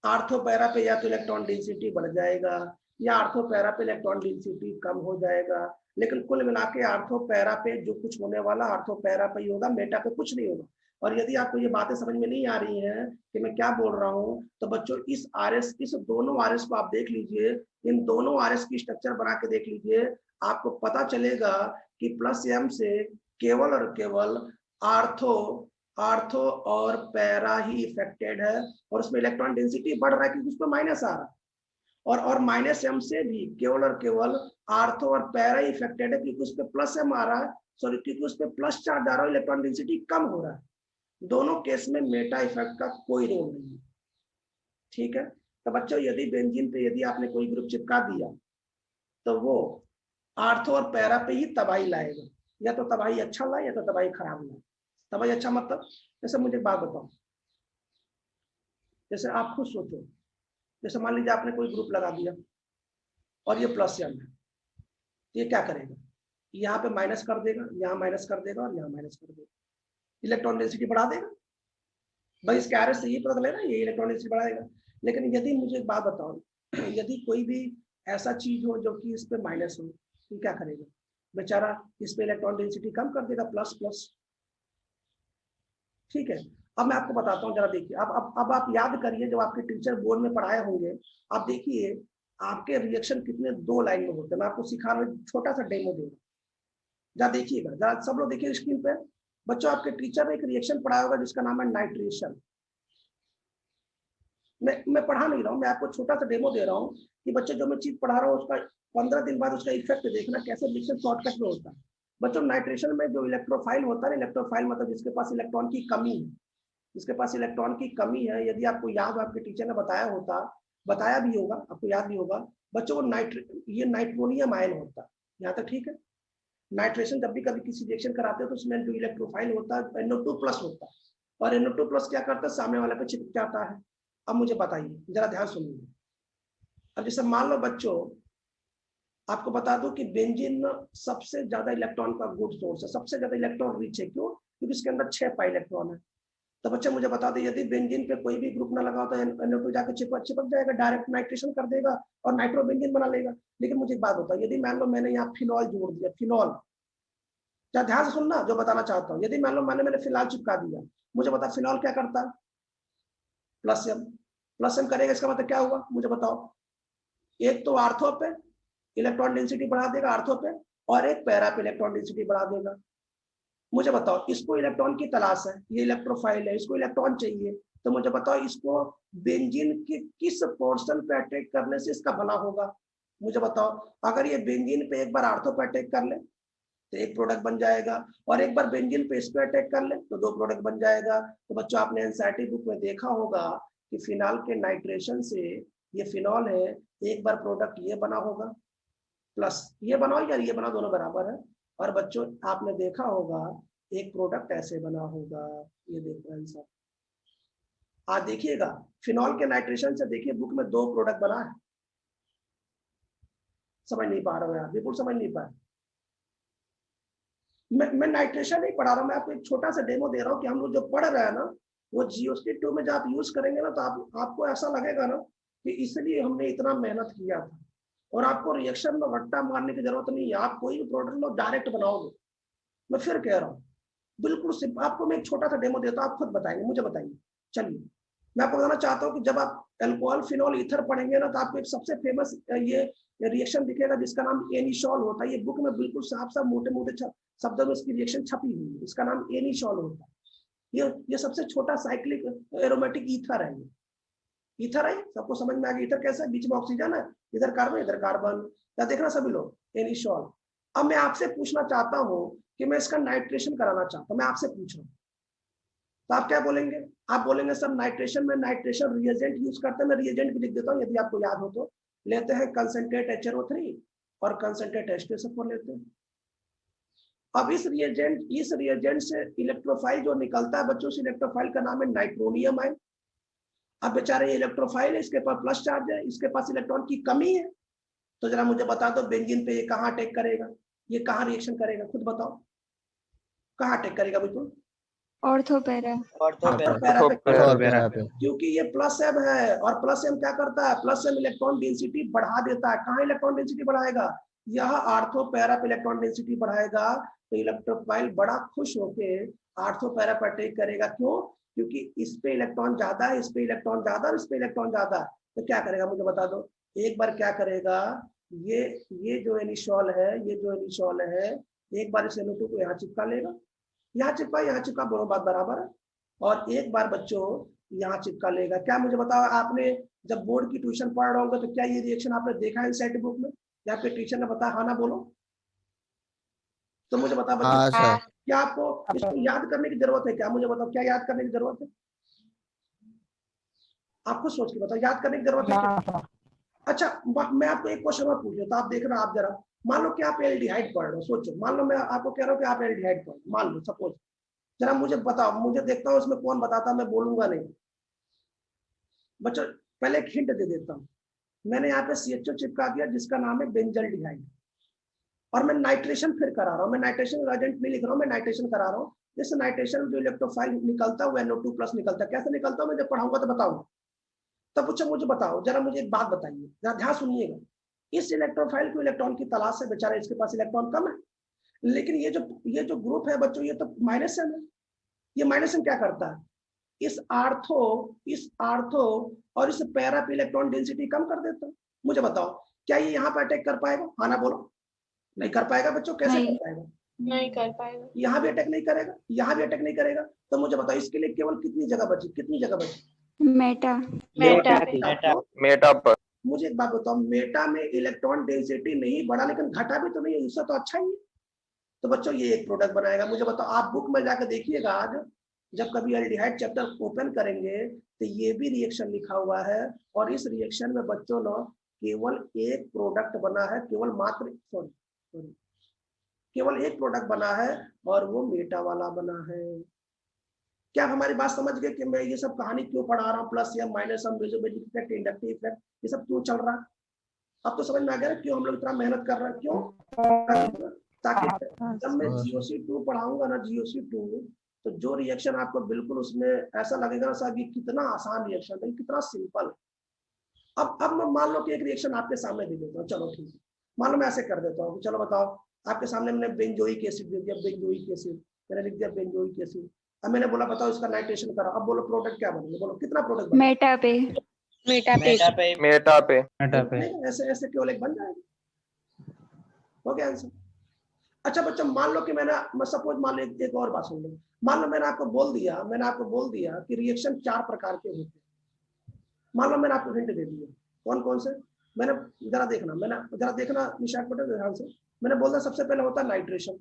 ऑर्थो पैरा पे या तो इलेक्ट्रॉन डेंसिटी बढ़ जाएगा या ऑर्थो पैरा पे इलेक्ट्रॉन डेंसिटी कम हो जाएगा। लेकिन कुल मिला के ऑर्थो पैरा पे जो कुछ होने वाला ऑर्थो पैरा पे ही होगा, मेटा पे कुछ नहीं होगा। और यदि आपको ये बातें समझ में नहीं आ रही हैं कि मैं क्या बोल रहा हूँ, तो बच्चों इस आरएस, इस दोनों आरएस को आप देख लीजिए, इन दोनों आरएस की स्ट्रक्चर बना के देख लीजिए, आपको पता चलेगा कि प्लस एम से केवल और केवल आर्थो और पैरा ही इफेक्टेड है, और उसमें इलेक्ट्रॉन डेंसिटी बढ़ रहा है क्योंकि उसमें माइनस आ रहा है। और माइनस एम से भी केवल और केवल आर्थो और पैरा ही इफेक्टेड है क्योंकि उस पर प्लस एम आ रहा है, सॉरी क्योंकि उस पर प्लस चार्ज आ रहा है, इलेक्ट्रॉन डेंसिटी कम हो रहा है। दोनों केस में मेटा इफेक्ट का कोई रोल नहीं है। ठीक है, तो बच्चों यदि बेंजीन पे यदि आपने कोई ग्रुप चिपका दिया तो वो आर्थो और पैरा पे ही तबाही लाएगा, या तो तबाही अच्छा लाए या तो तबाही खराब लाए। तबाही अच्छा मतलब, जैसे मुझे बात बताओ, जैसे आप खुद सोचो, जैसे मान लीजिए आपने कोई ग्रुप लगा दिया और ये प्लस एम है, ये क्या करेगा, यहाँ पे माइनस कर देगा, यहाँ माइनस कर देगा और यहाँ माइनस कर देगा, इलेक्ट्रॉन डेंसिटी बढ़ा देगा। भाई इसके आरएस से ये पता चलेगा ये इलेक्ट्रॉन डेंसिटी बढ़ाएगा। लेकिन यदि मुझे एक बात बताओ, यदि कोई भी ऐसा चीज हो जो कि इस पे माइनस हो, तो क्या करेगा बेचारा, इस पे इलेक्ट्रॉन डेंसिटी कम कर देगा, प्लस प्लस। ठीक है, अब मैं आपको बताता हूँ, जरा देखिए, अब आप याद करिए जब आपके टीचर बोर्ड में पढ़ाए होंगे, आप देखिए आपके रिएक्शन कितने दो लाइन में होते हैं। मैं आपको सिखा रहा हूँ, छोटा सा डेमो दूंगा, जरा देखिएगा, जरा सब लोग देखिए स्क्रीन पे। बच्चों आपके टीचर ने एक रिएक्शन पढ़ाया होगा जिसका नाम है नाइट्रेशन। मैं पढ़ा नहीं रहा हूँ, मैं आपको छोटा सा डेमो दे रहा हूँ कि बच्चे जो मैं चीज पढ़ा रहा हूँ उसका 15 दिन बाद उसका इफेक्ट देखना कैसे रिएक्शन शॉर्टकट में होता है। बच्चों नाइट्रेशन में जो इलेक्ट्रोफाइल होता है, इलेक्ट्रोफाइल मतलब जिसके पास इलेक्ट्रॉन की कमी है, जिसके पास इलेक्ट्रॉन की कमी है, यदि आपको याद हो आपके टीचर ने बताया भी होगा, आपको याद भी होगा बच्चों, वो ये नाइट्रोनियम आयन होता है। यहाँ तक ठीक है। नाइट्रेशन जब भी कभी किसी रिएक्शन कराते हो तो उसमें जो इलेक्ट्रोफाइल होता है NO2+ होता है, और NO2+ क्या करता है, सामने वाले पे चिपक जाता है। अब मुझे बताइए, जरा ध्यान सुनिए। अब जैसे मान लो बच्चों आपको बता दूं कि बेंजीन सबसे ज्यादा इलेक्ट्रॉन का गुड सोर्स है, सबसे ज्यादा इलेक्ट्रॉन रिच है। क्यों? क्योंकि इसके अंदर 6 पाई इलेक्ट्रॉन है। तो बच्चे मुझे बता दो, यदि बेंजीन पे कोई भी ग्रुप ना लगा तो NO2 जाकर चिपक जाएगा, डायरेक्ट नाइट्रेशन कर देगा और नाइट्रोबेंजीन बना लेगा। लेकिन मुझे एक बात बताओ, यदि मान लो मैंने यहाँ फिनॉल जोड़ दिया, फिनॉल, क्या ध्यान से सुनना जो बताना चाहता हूँ, यदि मान लो मैंने फिलहाल चिपका दिया, मुझे बता फिनॉल क्या करता है, प्लस एम करेगा। इसका मतलब क्या हुआ मुझे बताओ, एक तो आर्थो पे इलेक्ट्रॉन डेंसिटी बढ़ा देगा, आर्थो पे, और एक पैरा पे इलेक्ट्रॉन डेंसिटी बढ़ा देगा। मुझे बताओ इसको इलेक्ट्रॉन की तलाश है, ये इलेक्ट्रोफाइल है, इसको इलेक्ट्रॉन चाहिए, तो मुझे बताओ इसको बेंजीन के किस पोर्शन पे अटैक करने से इसका भला होगा। मुझे बताओ, अगर ये बेंजीन पे एक बार आर्थो पे अटैक कर ले तो एक प्रोडक्ट बन जाएगा, और एक बार बेंजीन पे इस पे अटैक कर ले तो 2 प्रोडक्ट बन जाएगा। तो बच्चों आपने एनसीईआरटी बुक में देखा होगा कि फिनॉल के नाइट्रेशन से, ये फिनॉल है, एक बार प्रोडक्ट ये बना होगा, प्लस ये बनाओ या ये बनाओ, दोनों बराबर है। और बच्चों आपने देखा होगा एक प्रोडक्ट ऐसे बना होगा, ये देखो आंसर। आज देखिएगा फिनॉल के नाइट्रेशन से, देखिए बुक में 2 प्रोडक्ट बना है। समझ नहीं पा रहा हूँ यार, बिल्कुल समझ नहीं पा रहा। मैं नाइट्रेशन नहीं पढ़ा रहा हूँ, मैं आपको एक छोटा सा डेमो दे रहा हूँ कि हम लोग जो पढ़ रहे हैं ना, वो GOC2 में जब आप यूज करेंगे ना, तो आपको ऐसा लगेगा ना कि इसलिए हमने इतना मेहनत किया था, और आपको रिएक्शन में रट्टा मारने की जरूरत नहीं है। आप कोई भी प्रोडक्ट लो डायरेक्ट बनाओगे। मैं फिर कह रहा हूँ, बिल्कुल सिर्फ आपको मैं एक छोटा सा डेमो देता हूँ, आप खुद बताएंगे, मुझे बताइए। चलिए मैं आपको बताना चाहता हूँ कि जब आप अल्कोहल फिनॉल ईथर पढ़ेंगे ना, तो आपको एक सबसे फेमस ये रिएक्शन दिखेगा जिसका नाम एनिसॉल होता है। ये बुक में बिल्कुल साफ साफ मोटे मोटे शब्दों में इसकी रिएक्शन छपी हुई है, इसका नाम एनिसॉल होता है। ये सबसे छोटा साइक्लिक एरोमेटिक ईथर है। ईथर है, सबको समझ में आ गया ईथर कैसा है, बीच में ऑक्सीजन है, इधर कार्बन इधर कार्बन, क्या देख रहे सभी लोग एनिसॉल। अब मैं आपसे पूछना चाहता हूँ कि मैं इसका नाइट्रेशन कराना चाहता हूँ, मैं आपसे पूछ रहा हूँ, तो आप क्या बोलेंगे? आप बोलेंगे सर नाइट्रेशन में नाइट्रेशन रिएजेंट यूज करते हैं, मैं रिएजेंट भी लिख देता हूँ यदि आपको याद हो तो। लेते हैं कंसंट्रेट HNO3 और कंसंट्रेट H2SO4 लेते हैं। अब इस रिएजेंट से इलेक्ट्रोफाइल जो निकलता है बच्चों, उस इलेक्ट्रोफाइल का नाम है नाइट्रोनियम आयन। अब बेचारे इलेक्ट्रोफाइल है, इसके पास प्लस चार्ज है, इसके पास इलेक्ट्रॉन की कमी है, तो जरा मुझे बता दो बेंजीन पे ये कहाँ अटैक करेगा, ये कहाँ रिएक्शन करेगा, खुद बताओ कहाँ अटैक करेगा बिल्कुल?
ऑर्थो पैरा
पे, क्योंकि ये प्लस एम है और प्लस एम क्या करता है, प्लस एम इलेक्ट्रॉन डेंसिटी बढ़ा देता है। कहाँ इलेक्ट्रॉन डेंसिटी बढ़ाएगा? यह आर्थो पैरा पे इलेक्ट्रॉन डेंसिटी बढ़ाएगा, तो इलेक्ट्रोफाइल बड़ा खुश होके आर्थो पैरा पर अटैक करेगा। क्यों? क्योंकि इस पे इलेक्ट्रॉन ज्यादा है, इस पे इलेक्ट्रॉन ज्यादा है, इस पे इलेक्ट्रॉन ज्यादा है, तो क्या करेगा मुझे बता दो एक बार, क्या करेगा? ये जो एनिसॉल है, एक बार इस NO2 को यहाँ चिपका लेगा, यहाँ चिपका, दोनों बात बराबर है, और एक बार बच्चों यहाँ चिपका लेगा। क्या मुझे बताओ, आपने जब बोर्ड की ट्यूशन पढ़ रहे होंगे तो क्या ये रिएक्शन आपने देखा है सेट बुक में, या आपके टीचर ने बताया? हाँ ना बोलो, तो मुझे बता बच्चों, क्या आपको इसको याद करने की जरूरत है? क्या मुझे बताओ, क्या याद करने की जरूरत है? आपको सोच के बताओ, याद करने की जरूरत है? अच्छा, मैं आपको एक क्वेश्चन और पूछ लेता, आप देख रहे हो, आप जरा मान लो कि आप एल्डिहाइड पढ़ रहे हो, सोचो, मान लो मैं आपको कह रहा हूँ कि आप एल्डिहाइड पढ़, मान लो सपोज, जरा मुझे बताओ, मुझे देखता हूँ उसमें कौन बताता, मैं बोलूंगा नहीं बच्चों। पहले एक हिंट दे देता हूँ, मैंने यहाँ पे CHO चिपका दिया जिसका नाम है बेंजल्डिहाइड, और मैं नाइट्रेशन फिर करा रहा हूँ, मैं नाइट्रेशन एजेंट नहीं लिख रहा हूँ, मैं नाइट्रेशन करा रहा हूँ। इस नाइट्रेशन जो इलेक्ट्रोफाइल निकलता है वो NO2+ निकलता है। कैसे निकलता है मैं जब पढ़ाऊंगा तो बताऊंगा। तब बच्चों मुझे बताओ, जरा मुझे एक बात बताइए, जरा ध्यान सुनिएगा, इस इलेक्ट्रोफाइल को इलेक्ट्रॉन की तलाश है, बेचारा इसके पास इलेक्ट्रॉन कम है, लेकिन ये जो ग्रुप है बच्चों, ये तो माइनस है। ये माइनस क्या करता है? इस आर्थो और इस पैरा पे इलेक्ट्रॉन डेंसिटी कम कर देता है। मुझे बताओ क्या ये यहाँ पर अटैक कर पाएगा? हाँ ना बोलो। नहीं कर पाएगा बच्चों, कैसे कर पाएगा?
नहीं कर पाएगा।
यहाँ भी अटैक नहीं करेगा, यहाँ भी अटैक नहीं करेगा, तो मुझे बताओ इसके लिए केवल कितनी जगह बची? मेटा पर। मुझे एक बात बताओ, मेटा में इलेक्ट्रॉन डेंसिटी नहीं बढ़ा लेकिन घटा भी तो नहीं है, इससे तो अच्छा ही है। तो बच्चों ये एक प्रोडक्ट बनाएगा। मुझे बताओ, आप बुक में जाकर देखिएगा, आज जब कभी एल्डिहाइड चैप्टर ओपन करेंगे तो ये भी रिएक्शन लिखा हुआ है, और इस रिएक्शन में बच्चों ने केवल एक प्रोडक्ट बना है, केवल एक प्रोडक्ट बना है, और वो मेटा वाला बना है। क्या आप हमारी बात समझ गए कि मैं ये सब कहानी क्यों पढ़ा रहा हूँ? प्लस या माइनस, इफेक्ट, इंडक्टिव इफेक्ट, ये सब क्यों चल रहा है? अब तो समझ में आ गया क्यों हम लोग इतना मेहनत कर रहे हैं, क्यों? ताकि जब मैं GOC2 पढ़ाऊंगा ना, GOC2, तो जो रिएक्शन आपको बिल्कुल उसमें ऐसा लगेगा ना साहब ये कितना आसान रिएक्शन है, कितना सिंपल। अब मैं मान लो कि एक रिएक्शन आपके सामने दे देता हूँ, चलो ठीक है, मान लो मैं ऐसे कर देता हूँ, चलो बताओ, आपके सामने मैंने बेंजोइक एसिड दे दिया, बेंजोइक एसिड मैंने लिख दिया, बेंजोइक एसिड। अब मैंने बोला बताओ इसका नाइट्रेशन करा, अब बोलो प्रोडक्ट क्या बनेगा, बोलो कितना प्रोडक्ट बनेगा? मेटा पे ऐसे केवल एक बन जाएगा, हो गया आंसर। अच्छा बच्चों, मान लो कि मैं सपोज मान लो एक और बात सुन लो, मान लो मैंने आपको बोल दिया कि रिएक्शन 4 प्रकार के होते हैं। मान लो मैंने आपको हिंट दे दिया, कौन कौन से? मैंने जरा देखना निशान पटेल ध्यान से, मैंने बोल दिया सबसे पहले होता है नाइट्रेशन।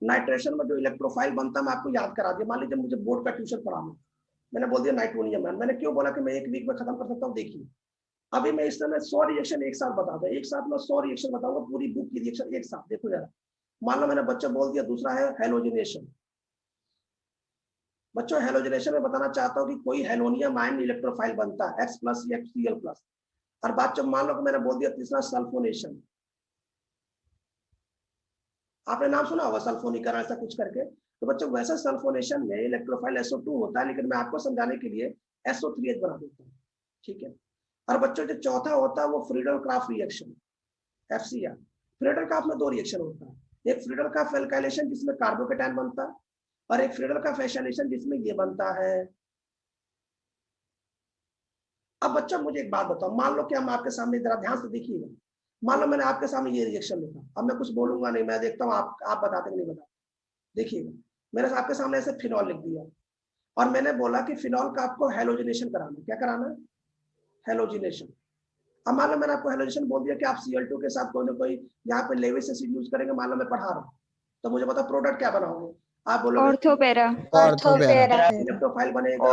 नाइट्रेशन में जो इलेक्ट्रोफाइल बनता है मैं आपको याद करा दिया। मान लीजिए मुझे बोर्ड का ट्यूशन पढ़ाना, मैंने बोल दिया नाइट्रोनियम है। मैंने क्यों बोला कि मैं 1 वीक में खत्म कर सकता हूँ? देखिए अभी मैं इस समय 100 रिएक्शन एक साथ बता दूं, एक साथ मैं 100 रिएक्शन बताऊंगा, पूरी बुक की रिएक्शन एक साथ। देखो जरा, मान लो मैंने बच्चों बोल दिया दूसरा है हेलोजिनेशन। बच्चों हेलोजिनेशन में बताना चाहता हूँ कि कोई हेलोनियम आयन इलेक्ट्रोफाइल बनता है X+ या Cl+। और बच्चों मान लो कि मैंने बोल दिया तीसरा सल्फोनेशन। आपने नाम सुना होगा सल्फोनीकरण ऐसा कुछ करके। तो बच्चों वैसा सल्फोनेशन में इलेक्ट्रोफाइल SO2 होता है, लेकिन मैं आपको समझाने के लिए SO3H बना देता हूँ, ठीक है। और बच्चों जो चौथा होता है वो फ्रीडल-क्राफ्ट रिएक्शन, FCR। फ्रीडल-क्राफ्ट में 2 रिएक्शन होता है, एक फ्रीडल-क्राफ्ट एल्काइलेशन जिसमें कार्बोकेटायन बनता है, और एक फ्रीडल-क्राफ्ट एसिलेशन जिसमें ये बनता है। अब बच्चों मुझे एक बात बताओ, मान लो कि हम आपके सामने, जरा ध्यान से देखिएगा, मान लो मैंने आपके सामने ये रिएक्शन लिखा, अब मैं कुछ बोलूंगा नहीं, मैं देखता हूँ आप बताते नहीं बताते। देखिएगा मैंने आपके सामने ऐसे फिनॉल लिख दिया, और मैंने बोला कि फिनॉल का आपको हेलोजिनेशन कराना है। क्या कराना है? हेलोजिनेशन। अब मान लो मैंने आपको हेलोजिनेशन बोल दिया कि आप Cl2 के साथ कोई ना कोई यहाँ पे लेविस एसिड यूज करेंगे, मान लो मैं पढ़ा रहा हूँ, तो मुझे बताओ प्रोडक्ट क्या बनाओगे? आप बोलोगे
ऑर्थोपेरा।
इलेक्ट्रोफाइल बनेगा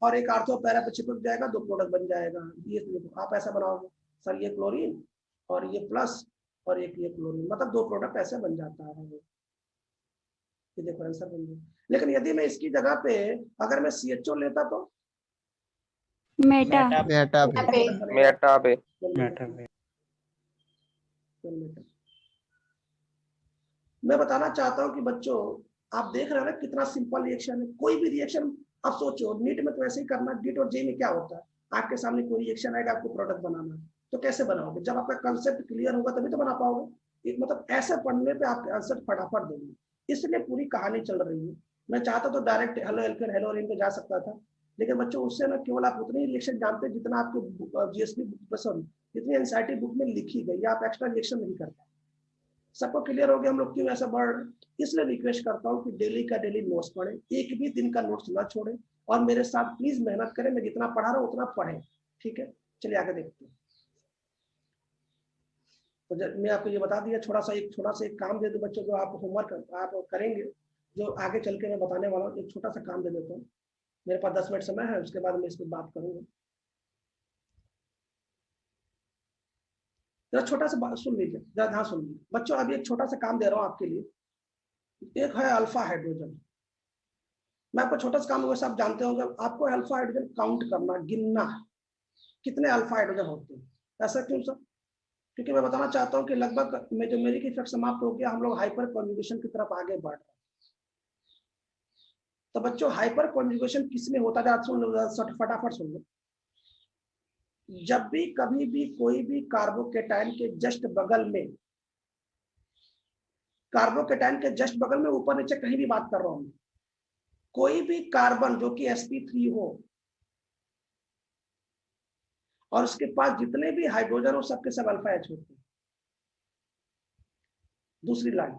और एक आर्थोपैरा पे चिपक जाएगा, 2 प्रोडक्ट बन जाएगा। ये देखो आप ऐसा बनाओगे, सर ये क्लोरीन और ये प्लस और एक ये क्लोरीन, मतलब 2 प्रोडक्ट ऐसे बन जाता है। ये देखो आंसर बन गया। लेकिन यदि मैं इसकी जगह पे अगर मैं CHO लेता तो
मेटा।
मैं बताना चाहता हूं कि बच्चों आप देख रहे हो ना कितना सिंपल रिएक्शन है। कोई भी रिएक्शन आप सोचो, नीट में तो ऐसे ही करना, नीट और जे में क्या होता है, आपके सामने कोई रिएक्शन आएगा, आपको प्रोडक्ट बनाना है, तो कैसे बनाओगे? जब आपका कंसेप्ट क्लियर होगा तभी तो बना पाओगे। मतलब ऐसे पढ़ने पे आपके आंसर फटाफट देंगे, इसलिए पूरी कहानी चल रही है। मैं चाहता तो direct halo alkane hello arene पे जा सकता था, लेकिन बच्चों उससे ना केवल आप उतनी रिएक्शन जानते जितना आपके जीएसपी बुक में, जितनी एनसीईआरटी बुक में लिखी गई, आप एक्स्ट्रा रिएक्शन नहीं करते। सबको क्लियर हो गया हम लोग क्यों ऐसा बढ़ रहे? इसलिए रिक्वेस्ट करता हूँ कि डेली का डेली नोट्स पढ़ें, एक भी दिन का नोट्स ना छोड़ें, और मेरे साथ प्लीज मेहनत करें। मैं जितना पढ़ा रहा हूँ उतना पढ़ें, ठीक है? चलिए आगे देखते हैं। तो मैं आपको ये बता दिया, छोटा सा एक काम दे दो बच्चों, जो आप होमवर्क आप करेंगे, जो आगे चल के मैं बताने वाला हूँ। एक छोटा सा काम दे देता हूँ, मेरे पास 10 मिनट समय है, उसके बाद मैं इस पर बात करूंगा। जरा छोटा सा सुन लीजिए, जरा ध्यान सुन लीजिए बच्चों। अभी एक छोटा सा काम दे रहा हूँ आपके लिए। एक है अल्फा हाइड्रोजन। मैं आपको छोटा सा काम वैसे आप जानते होंगे, आपको अल्फा हाइड्रोजन काउंट करना, गिनना कितने अल्फा हाइड्रोजन होते हैं। ऐसा क्यों सर? क्योंकि मैं बताना चाहता हूँ कि लगभग मेजोमेरिक इफेक्ट समाप्त हो गया, हम लोग हाइपर कॉन्जुगेशन की तरफ आगे बढ़ रहे हैं। तो बच्चों हाइपर कॉन्जुगेशन किसमें होता है? सुन लो फटाफट सुन लो। जब भी कभी भी कोई भी कार्बोकेटाइन के जस्ट बगल में, कार्बोकेटाइन के जस्ट बगल में, ऊपर नीचे कहीं भी बात कर रहा हूं, कोई भी कार्बन जो कि sp3 हो और उसके पास जितने भी हाइड्रोजन हो सबके सब अल्फा एच होते हैं। दूसरी लाइन,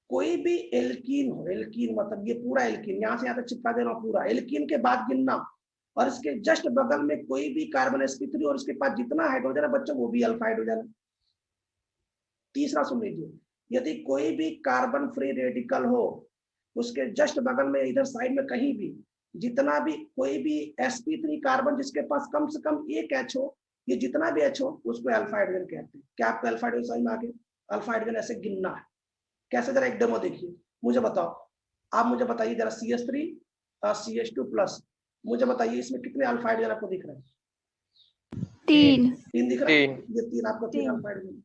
कोई भी एल्कीन हो, एल्कीन मतलब ये पूरा एल्कीन, यहां से यहां तक चिपका देना पूरा एल्कीन के बाद गिनना, और इसके जस्ट बगल में कोई भी कार्बन sp3 और उसके पास जितना हाइड्रोजन है बच्चों वो भी अल्फा हाइड्रोजन है। तीसरा सुन लीजिए, यदि कोई भी कार्बन फ्री रेडिकल हो, उसके जस्ट बगल में इधर साइड में कहीं भी जितना भी कोई भी sp3 कार्बन जिसके पास कम से कम एक H हो, ये जितना भी H हो उसको अल्फा हाइड्रोजन कहते हैं। क्या आपको अल्फा हाइड्रोजन समझ में आ गया? अल्फा हाइड्रोजन ऐसे गिनना है। कैसे? जरा एक डेमो देखिए, मुझे बताओ, आप मुझे बताइए जरा CH3 और CH2 प्लस, मुझे बताइए इसमें कितने अल्फा हाइड्रोजन आपको दिख रहे हैं? 3 दिख रहा है। ये 3 आपको 3 अल्फा हाइड्रोजन,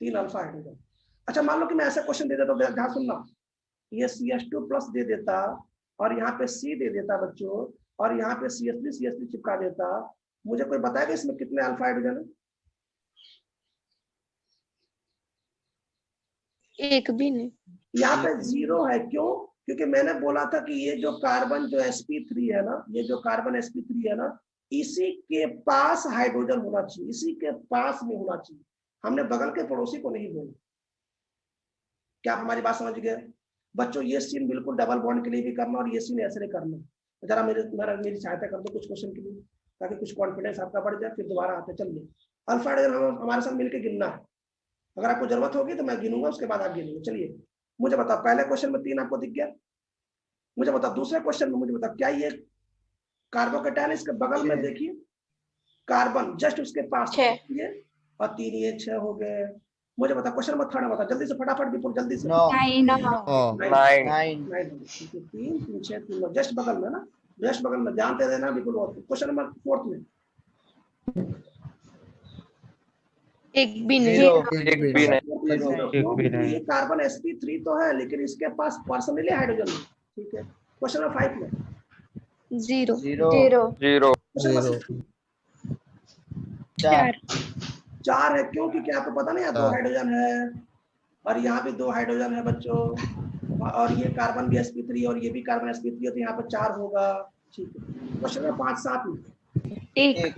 3 अल्फा हाइड्रोजन। अच्छा मान लो कि मैं ऐसा क्वेश्चन दे देता हूँ, ध्यान सुनना, ये CH2 प्लस दे देता और यहाँ पे C दे देता बच्चों, और यहाँ पे CH3 चिपका देता, मुझे कोई बताएगा इसमें कितने अल्फा हाइड्रोजन है?
एक भी नहीं।
यहाँ पे 0 है। क्यों? क्योंकि मैंने बोला था कि ये जो कार्बन जो sp3 है ना, ये जो कार्बन sp3 है ना, इसी के पास हाइड्रोजन होना चाहिए, इसी के पास में होना चाहिए। हमने बगल के पड़ोसी को नहीं बोला। क्या आप हमारी बात समझ गए बच्चों? ये सीन बिल्कुल डबल बॉन्ड के लिए भी करना और ये सीन ऐसे करना। जरा मेरी सहायता कर दो कुछ क्वेश्चन के लिए, ताकि कुछ कॉन्फिडेंस आपका बढ़ जाए, फिर दोबारा आते चलिए। अल्फा हाइड्रोजन हमारे साथ मिलकर गिनना है, अगर आपको जरूरत होगी तो मैं गिनूंगा, उसके बाद आप गिनेंगे। चलिए मुझे बताओ, पहले क्वेश्चन में 3 आपको दिख गया, मुझे बताओ दूसरे क्वेश्चन में मुझे बताओ, क्या ये कार्बोकेटाइन इसके बगल में देखिए, कार्बन जस्ट उसके पास 6 और 3 ये 6 हो गए। मुझे बता क्वेश्चन नंबर 3 बता जल्दी से, फटाफट भी जल्दी से। 3 6 3 जस्ट बगल में ना, जस्ट बगल में, ध्यान दे देना बिल्कुल। क्वेश्चन नंबर 4 में
एक भी नहीं।
ये कार्बन sp3 तो है, लेकिन इसके पास पर्सनली हाइड्रोजन है, ठीक है। क्वेश्चन नंबर 5 में
0
4 है। क्यों? क्योंकि आपको पता नहीं है 2 हाइड्रोजन है और यहाँ भी 2 हाइड्रोजन है बच्चों, और ये कार्बन भी sp3 और ये भी कार्बन sp3 है, तो यहाँ पर 4 होगा, ठीक है। क्वेश्चन नंबर 5 7 में
एक।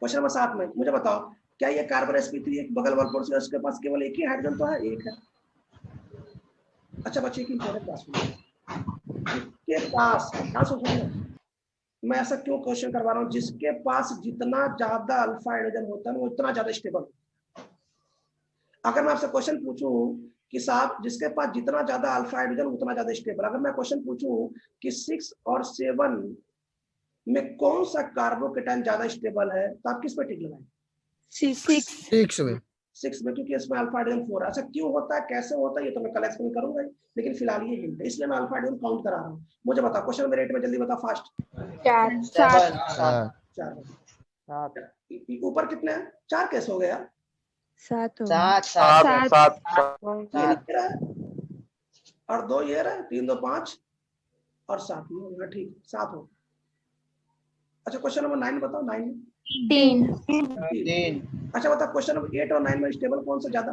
क्वेश्चन नंबर 7 में मुझे बताओ, क्या ये कार्बन sp3 एक बगल वाला पड़ोसी, उसके पास केवल एक ही हाइड्रोजन तो है? एक है। अच्छा बच्चे की इंपॉर्टेंट बात सुनिए, जिसके पास, क्या सोच रहे हैं मैं ऐसा क्यों क्वेश्चन करवा रहा हूँ, जिसके पास जितना ज्यादा अल्फा हाइड्रोजन होता है वो उतना ज्यादा स्टेबल। अगर मैं आपसे क्वेश्चन पूछूं कि साहब जिसके पास जितना ज्यादा अल्फा हाइड्रोजन उतना ज्यादा स्टेबल, अगर मैं क्वेश्चन पूछूं कि 6 और 7 में कौन सा कार्बोकेटाइन ज्यादा स्टेबल है, तो आप किस पे टिक लगाएंगे?
6
में
6 में, क्योंकि इसमें अल्फा हाइड्रोजन 4 है। ऐसा क्यों होता है, कैसे होता है, ये तो मैं कल एक्सप्लेन करूंगा, लेकिन फिलहाल ये हिंट है, इसलिए मैं अल्फा हाइड्रोजन काउंट करा रहा हूँ। मुझे बताओ क्वेश्चन में रेट में, जल्दी बताओ फास्ट। 4 ऊपर कितने हैं? 4 कैसे हो गया?
7 हो
सात
गए।
सात
3 और 2 ये रहा, 3 2 5 और 7 ये होगा, ठीक 7 हो। अच्छा क्वेश्चन नंबर 9 बताओ। 9
3
तीन
अच्छा बताओ क्वेश्चन नंबर 8 और 9 में स्टेबल कौन सा ज्यादा?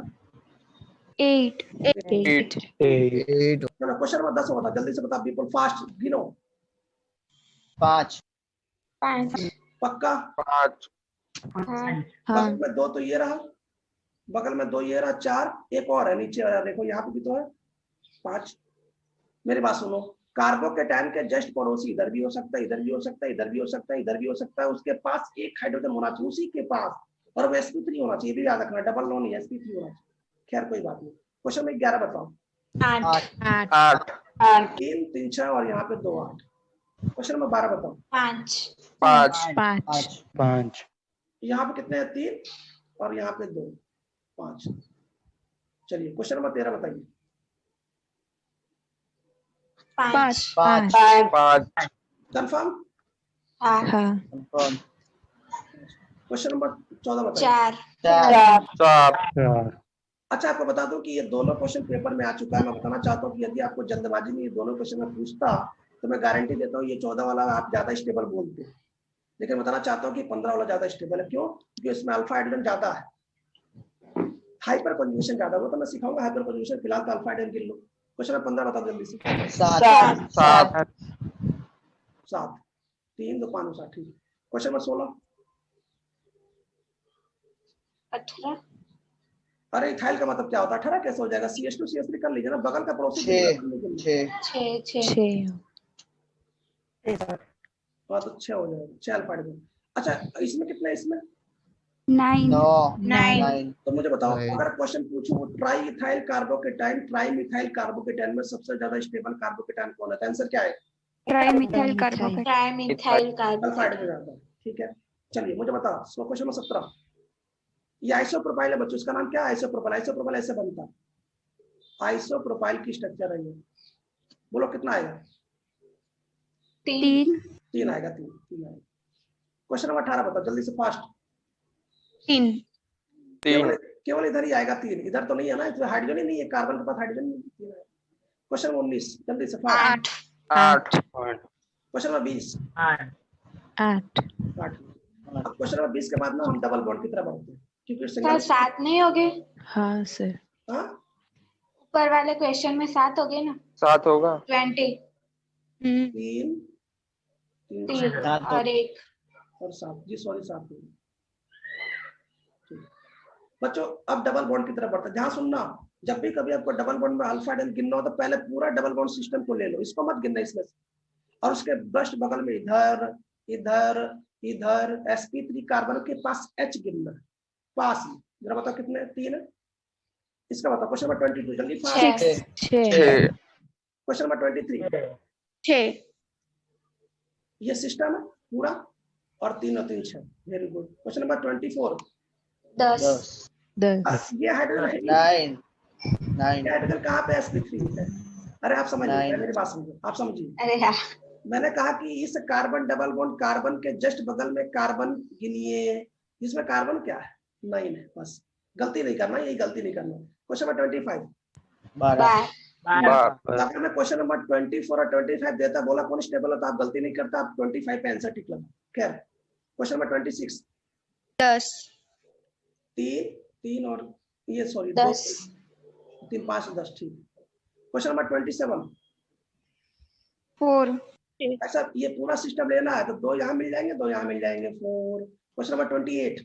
8
8
चलो क्वेश्चन नंबर 10 बताओ, जल्दी से बताओ, बिल्कुल फास्ट गिनो।
5
पक्का?
हाँ
बगल में 2 तो ये रहा, बगल में 2 ये रहा, 4 एक और है नीचे वाला, देखो यहाँ पे भी तो है 5। मेरी बात सुनो, कार्बोकेटाइन के जस्ट पड़ोसी इधर भी हो सकता है, इधर भी हो सकता है, इधर भी हो सकता है, इधर भी हो सकता है, उसके पास एक हाइड्रोजन होना चाहिए उसी के पास, और वो sp3 होना चाहिए, भी याद रखना, डबल नो नहीं, sp3 होना चाहिए। खैर कोई बात नहीं। क्वेश्चन में 11 बताओ।
8
3 3 6 और यहाँ पे 2 8। क्वेश्चन नंबर 12 बताओ।
5
यहाँ पे कितने हैं? 3 और यहाँ पे 2 5। चलिए क्वेश्चन नंबर 13 बताइए।
5
कंफर्म?
हाँ
क्वेश्चन नंबर 14 बताइए।
4
अच्छा आपको बता दूं कि ये दोनों क्वेश्चन पेपर में आ चुका है। मैं बताना चाहता हूँ कि यदि आपको जल्दबाजी में ये दोनों क्वेश्चन में पूछता तो मैं गारंटी देता हूँ ये 14 वाला आप ज्यादा स्टेबल बोलते, लेकिन बताना चाहता हूँ कि 15 वाला ज्यादा स्टेबल है। क्यों? क्योंकि इसमें अल्फा हाइड्रोजन ज्यादा है, हाइपर कंजुगेशन ज्यादा, वो तो मैं सिखाऊंगा हाइपर कंजुगेशन, फिलहाल तो अल्फा हाइड्रोजन गिन लो। क्वेश्चन नंबर 15 बता जल्दी से।
7
7 3 2 5 7 ठीक। Question number 16।
18
अरे इथाइल का मतलब क्या होता है? 18 कैसे हो जाएगा? CH2 CH3 कर लीजिए ना, बगल का पड़ोसी
6
हाँ तो 6 हो जाएगा, 6 अल्फा हाइड्रोजन। अच्छा इसमें कितना है? इसमें
9
तो मुझे बताओ, अगर क्वेश्चन पूछूं try ethyl carbocation, tri methyl carbocation में सबसे ज्यादा स्टेबल कार्बोकेटाइन कौन है? तो आंसर क्या है?
ट्राइमिथाइल कार्बोकेटाइन
अल्फा हाइड्रोजन ज्यादा है। ठीक है चलिए मुझे बताओ, सो क्वेश्चन नंबर 17। ये आइसोप्रोपाइल है बच्चों, इसका नाम क्या है? आइसोप्रोपाइल। आइसोप्रोपाइल ऐसे बनता है, आइसोप्रोपाइल की स्ट्रक्चर है ये। बोलो कितना आएगा? 3 आएगा, 3 आएगा। क्वेश्चन नंबर 18 बताओ जल्दी से फास्ट।
3
केवल इधर ही आएगा 3, इधर तो नहीं है ना, इसमें हाइड्रोजन ही नहीं है, कार्बन के पास हाइड्रोजन नहीं है। क्वेश्चन 19 जल्दी से फास्ट।
8
क्वेश्चन नंबर 20
8
अब क्वेश्चन नंबर 20 के बाद ना हम डबल बॉन्ड की तरफ बढ़ते हैं, क्योंकि
सर
सिंगल
7 नहीं हो गए?
हाँ सर
हाँ
ऊपर वाले क्वेश्चन में 7 हो गए ना?
7 होगा।
20
3
3 और 1
और 7 जी, सॉरी 7 बच्चों। अब डबल बॉन्ड की तरफ बढ़ते हैं। जहां सुनना, जब भी कभी आपको डबल बॉन्ड में अल्फा हाइड्रोजन गिनना हो तो पहले पूरा डबल बॉन्ड सिस्टम को ले लो, इसको मत गिनना इसमें से, और उसके जस्ट बगल में इधर इधर इधर sp3 कार्बन के पास H गिनना पास में। जरा बताओ कितने? 3 है। इसका बताओ। क्वेश्चन नंबर 22 जल्दी फास्ट।
6
क्वेश्चन नंबर 23
6
ये सिस्टम है पूरा, और 3 और 3 6। Very good. क्वेश्चन नंबर 24
10
ये हाइड्रोजन है
9
ये हाइड्रोजन कहाँ पे? sp3 है। अरे आप समझ लीजिए,
9
मेरी बात समझो, आप समझिए।
अरे यार
मैंने कहा कि इस कार्बन डबल बॉन्ड कार्बन के जस्ट बगल में कार्बन गिनिए, इसमें कार्बन क्या है? 9 है। बस गलती नहीं करना, यही गलती नहीं करना। क्वेश्चन नंबर 25
12
अगर मैं क्वेश्चन नंबर 24 और 25 देता, बोला कौन स्टेबल होता, आप गलती नहीं करता, आप 25 पे आंसर टिक लगा। खैर क्वेश्चन नंबर 26
10
3 और ये सॉरी
10
3 5 10 ठीक। क्वेश्चन नंबर 27
4
ऐसा ये पूरा सिस्टम लेना है तो 2 यहाँ मिल जाएंगे, 2 यहाँ मिल जाएंगे 4। क्वेश्चन नंबर 28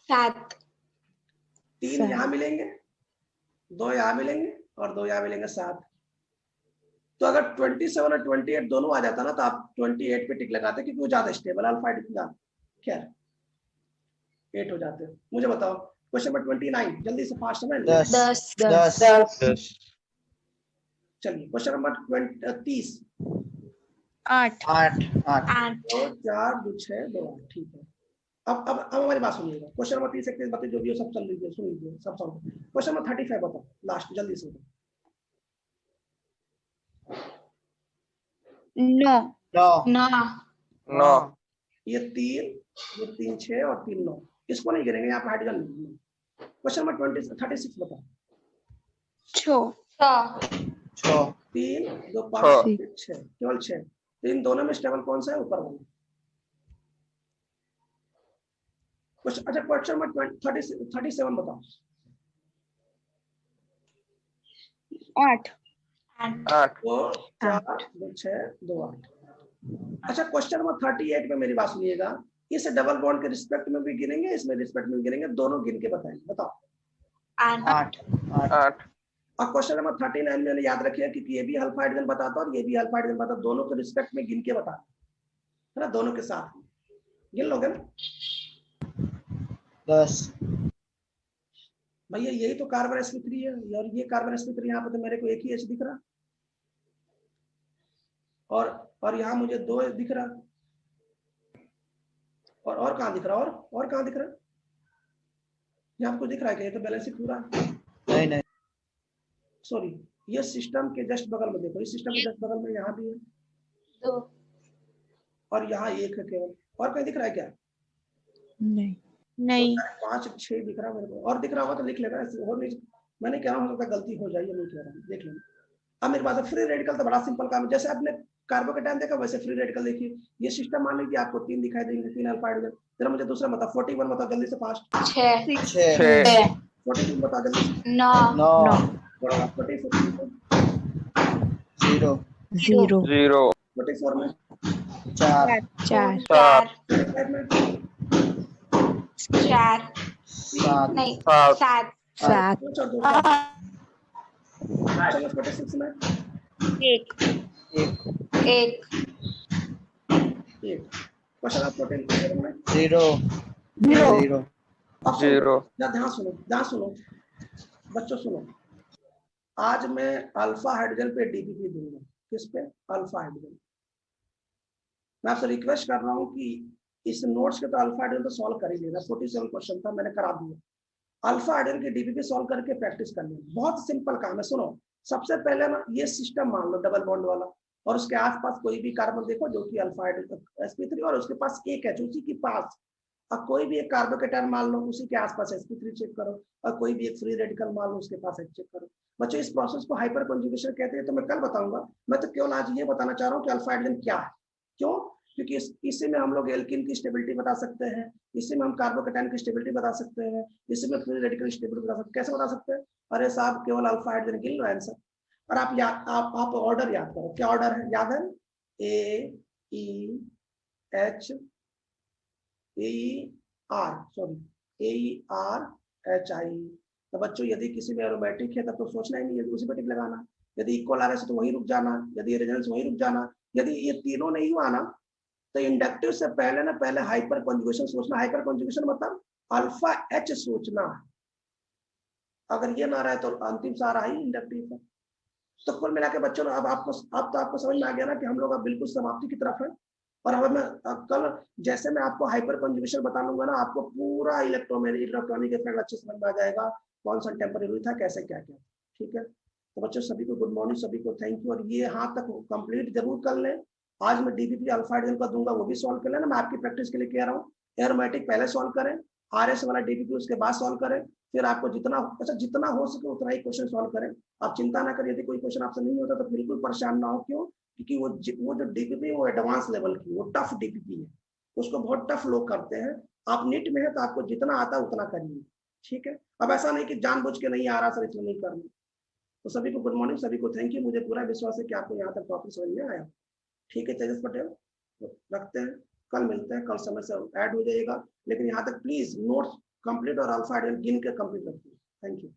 7
3 यहाँ मिलेंगे, 2 यहाँ मिलेंगे और 2 यहाँ मिलेंगे 7। तो अगर 27 और 28 दोनों आ जाता ना तो आप 28 पे टिक लगाते क्योंकि वो ज्यादा स्टेबल अल्फा हाइड्रोजन। खैर 8 हो जाते हैं। मुझे बताओ क्वेश्चन नंबर 29, जल्दी से फास्ट समझ लो।
10
10
10
चलिए क्वेश्चन नंबर 30।
8
8 8
8
2 4 2 6 2 8। ठीक है। अब हमारी बात सुनिएगा। क्वेश्चन नंबर 30 31 32 जो भी हो सब चल लीजिए, सुन लीजिए सब सॉल्व। क्वेश्चन नंबर 35 बताओ लास्ट, जल्दी से बताओ।
9
9
9
9
ये 3 6 और 3 9, इसको नहीं गिनेंगे यहाँ पे हाइड्रोजन नहीं। क्वेश्चन नंबर 36 बताओ।
6
6
3 2 5 6, केवल 6। तो इन दोनों में स्टेबल कौन सा है? ऊपर वाला। अच्छा क्वेश्चन नंबर 37 बताओ।
8
8
2 4 2 6 2 8। अच्छा क्वेश्चन नंबर 38 में मेरी बात सुनिएगा। इस डबल बॉन्ड के रिस्पेक्ट में भी गिनेंगे, इसमें रिस्पेक्ट में भी गिनेंगे, दोनों गिन के बताएंगे। बताओ।
8 8
और क्वेश्चन नंबर 39 में याद रखिएगा क्योंकि ये भी अल्फा हाइड्रोजन बताता और ये भी अल्फा हाइड्रोजन बताता, दोनों के रिस्पेक्ट में गिन के बताना है ना, दोनों के साथ गिन लोगे ना।
10
भैया यही तो कार्बन sp3 है और ये कार्बन sp3 यहाँ पे तो मेरे को एक ही H दिख रहा और यहाँ मुझे 2 दिख रहा और कहाँ दिख रहा और कहाँ दिख रहा? यहाँ आपको दिख रहा है कि ये तो बैलेंस ही पूरा है।
नहीं
सॉरी, ये सिस्टम के जस्ट बगल में देखो, इस सिस्टम के जस्ट बगल में यहाँ भी है
2
और यहाँ 1 है केवल। और कहीं दिख रहा है क्या?
नहीं
5 6 दिख रहा है मेरे को। और दिख रहा होगा तो लिख लेगा, हो नहीं मैंने कह रहा हूँ गलती हो जाए, नहीं कह रहा हूँ, देख लेना। अब मेरे पास फ्री रेडिकल तो बड़ा सिंपल काम है, जैसे आपने कार्बोकेटायन देखा वैसे फ्री रेडिकल देखिए। ये सिस्टम मान लीजिए आपको 3 दिखाई देंगे, 3 अल्फा हाइड्रोजन। जरा मुझे दूसरा बताओ 41 बताओ जल्दी से फास्ट।
6
6
42 बताओ जल्दी से।
9
9
थोड़ा 44
0
0
44 में
4
4
4
45 में
4
7
नहीं 7
7
चलो 46 में
1
1
क्वेश्चन नंबर 14 में
0 0
ध्यान सुनो बच्चों सुनो। आज मैं अल्फा हाइड्रोजन पे डीपीपी दूंगा। किस पे? Alpha hydrogen. मैं आपसे रिक्वेस्ट कर रहा हूँ कि इस नोट्स के तो अल्फा हाइड्रोजन तो सॉल्व कर ही लेना। 47 क्वेश्चन था, मैंने करा दिया। अल्फा हाइड्रोजन की डीपीपी सॉल्व करके प्रैक्टिस कर लेना, बहुत सिंपल काम है। सुनो सबसे पहले ना ये सिस्टम मान लो डबल बॉन्ड वाला और उसके आसपास कोई भी कार्बन देखो जो कि अल्फा हाइड्रोजन sp3 और उसके पास एक है उसी के पास। और कोई भी एक कार्बोकेटायन मान लो उसी के आसपास sp3 चेक करो और कोई भी एक फ्री रेडिकल मान लो उसके पास H चेक करो। बच्चों इस प्रोसेस को हाइपर कॉन्जुगेशन कहते हैं, तो मैं कल बताऊंगा। मैं तो केवल आज ये बताना चाह रहा हूँ कि अल्फा हाइड्रोजन क्या है। क्यों? क्योंकि इसी में हम लोग एल्किन की स्टेबिलिटी बता सकते हैं, इसी में हम कार्बोकेटायन की स्टेबिलिटी बता सकते हैं, इसी में फ्री रेडिकल स्टेबिलिटी बता सकते हैं। कैसे बता सकते हैं? अरे साहब केवल अल्फा हाइड्रोजन गिन लो आंसर। और आप ऑर्डर याद करो। क्या ऑर्डर है? याद है? A E H AERHI। तो बच्चों यदि किसी में एरोमेटिक है तब तो सोचना ही नहीं है, उसी पर टिक लगाना। यदि इक्वल आ रहा है तो वहीं रुक जाना, यदि रेजोनेंस वहीं रुक जाना। यदि ये तीनों नहीं हुआ ना तो इंडक्टिव से पहले हाइपर कॉन्जुगेशन सोचना। हाइपर कॉन्जुगेशन मतलब अल्फा H सोचना। अगर ये ना रहे तो अंतिम सारा ही इंडक्टिव है। तो कुल मिला के बच्चों अब आपको समझ में आ गया ना कि हम लोग अब बिल्कुल समाप्ति की तरफ है। और अब मैं कल जैसे मैं आपको हाइपर कॉन्जुगेशन बता लूंगा ना, आपको पूरा इलेक्ट्रॉनिक इफेक्ट अच्छे समझ में आ जाएगा, कौन सा टेम्परेरी था, कैसे क्या क्या। ठीक है, तो बच्चों सभी को गुड मॉर्निंग, सभी को थैंक यू। और ये यहाँ तक कंप्लीट जरूर कर लें। आज मैं डीपीपी अल्फा हाइड्रोजन का दूंगा, वो भी सॉल्व कर लेना। मैं आपकी प्रैक्टिस के लिए कह रहा हूँ। एरोमेटिक पहले सॉल्व करें, RS वाला डीपीपी उसके बाद सॉल्व करें। फिर आपको जितना हो सके उतना ही क्वेश्चन सॉल्व करें। आप चिंता ना करें, यदि कोई क्वेश्चन आपसे नहीं होता तो बिल्कुल परेशान ना हो। क्यों? क्योंकि वो जो डीपीपी वो एडवांस लेवल की, वो टफ डीपीपी है, उसको बहुत टफ लोग करते हैं। आप नीट में है तो आपको जितना आता है उतना करिए। ठीक है, अब ऐसा नहीं कि जानबूझ के नहीं आ रहा सर इसलिए नहीं करना। तो सभी को गुड मॉर्निंग, सभी को थैंक यू। मुझे पूरा विश्वास है कि आपको यहाँ तक टॉपिक समझ में आया। ठीक है तेजस पटेल, तो रखते हैं, कल मिलते हैं। कल समय से ऐड हो जाएगा, लेकिन यहाँ तक प्लीज नोट्स कंप्लीट और अल्फा गिन के कंप्लीट रखिए। Thank you.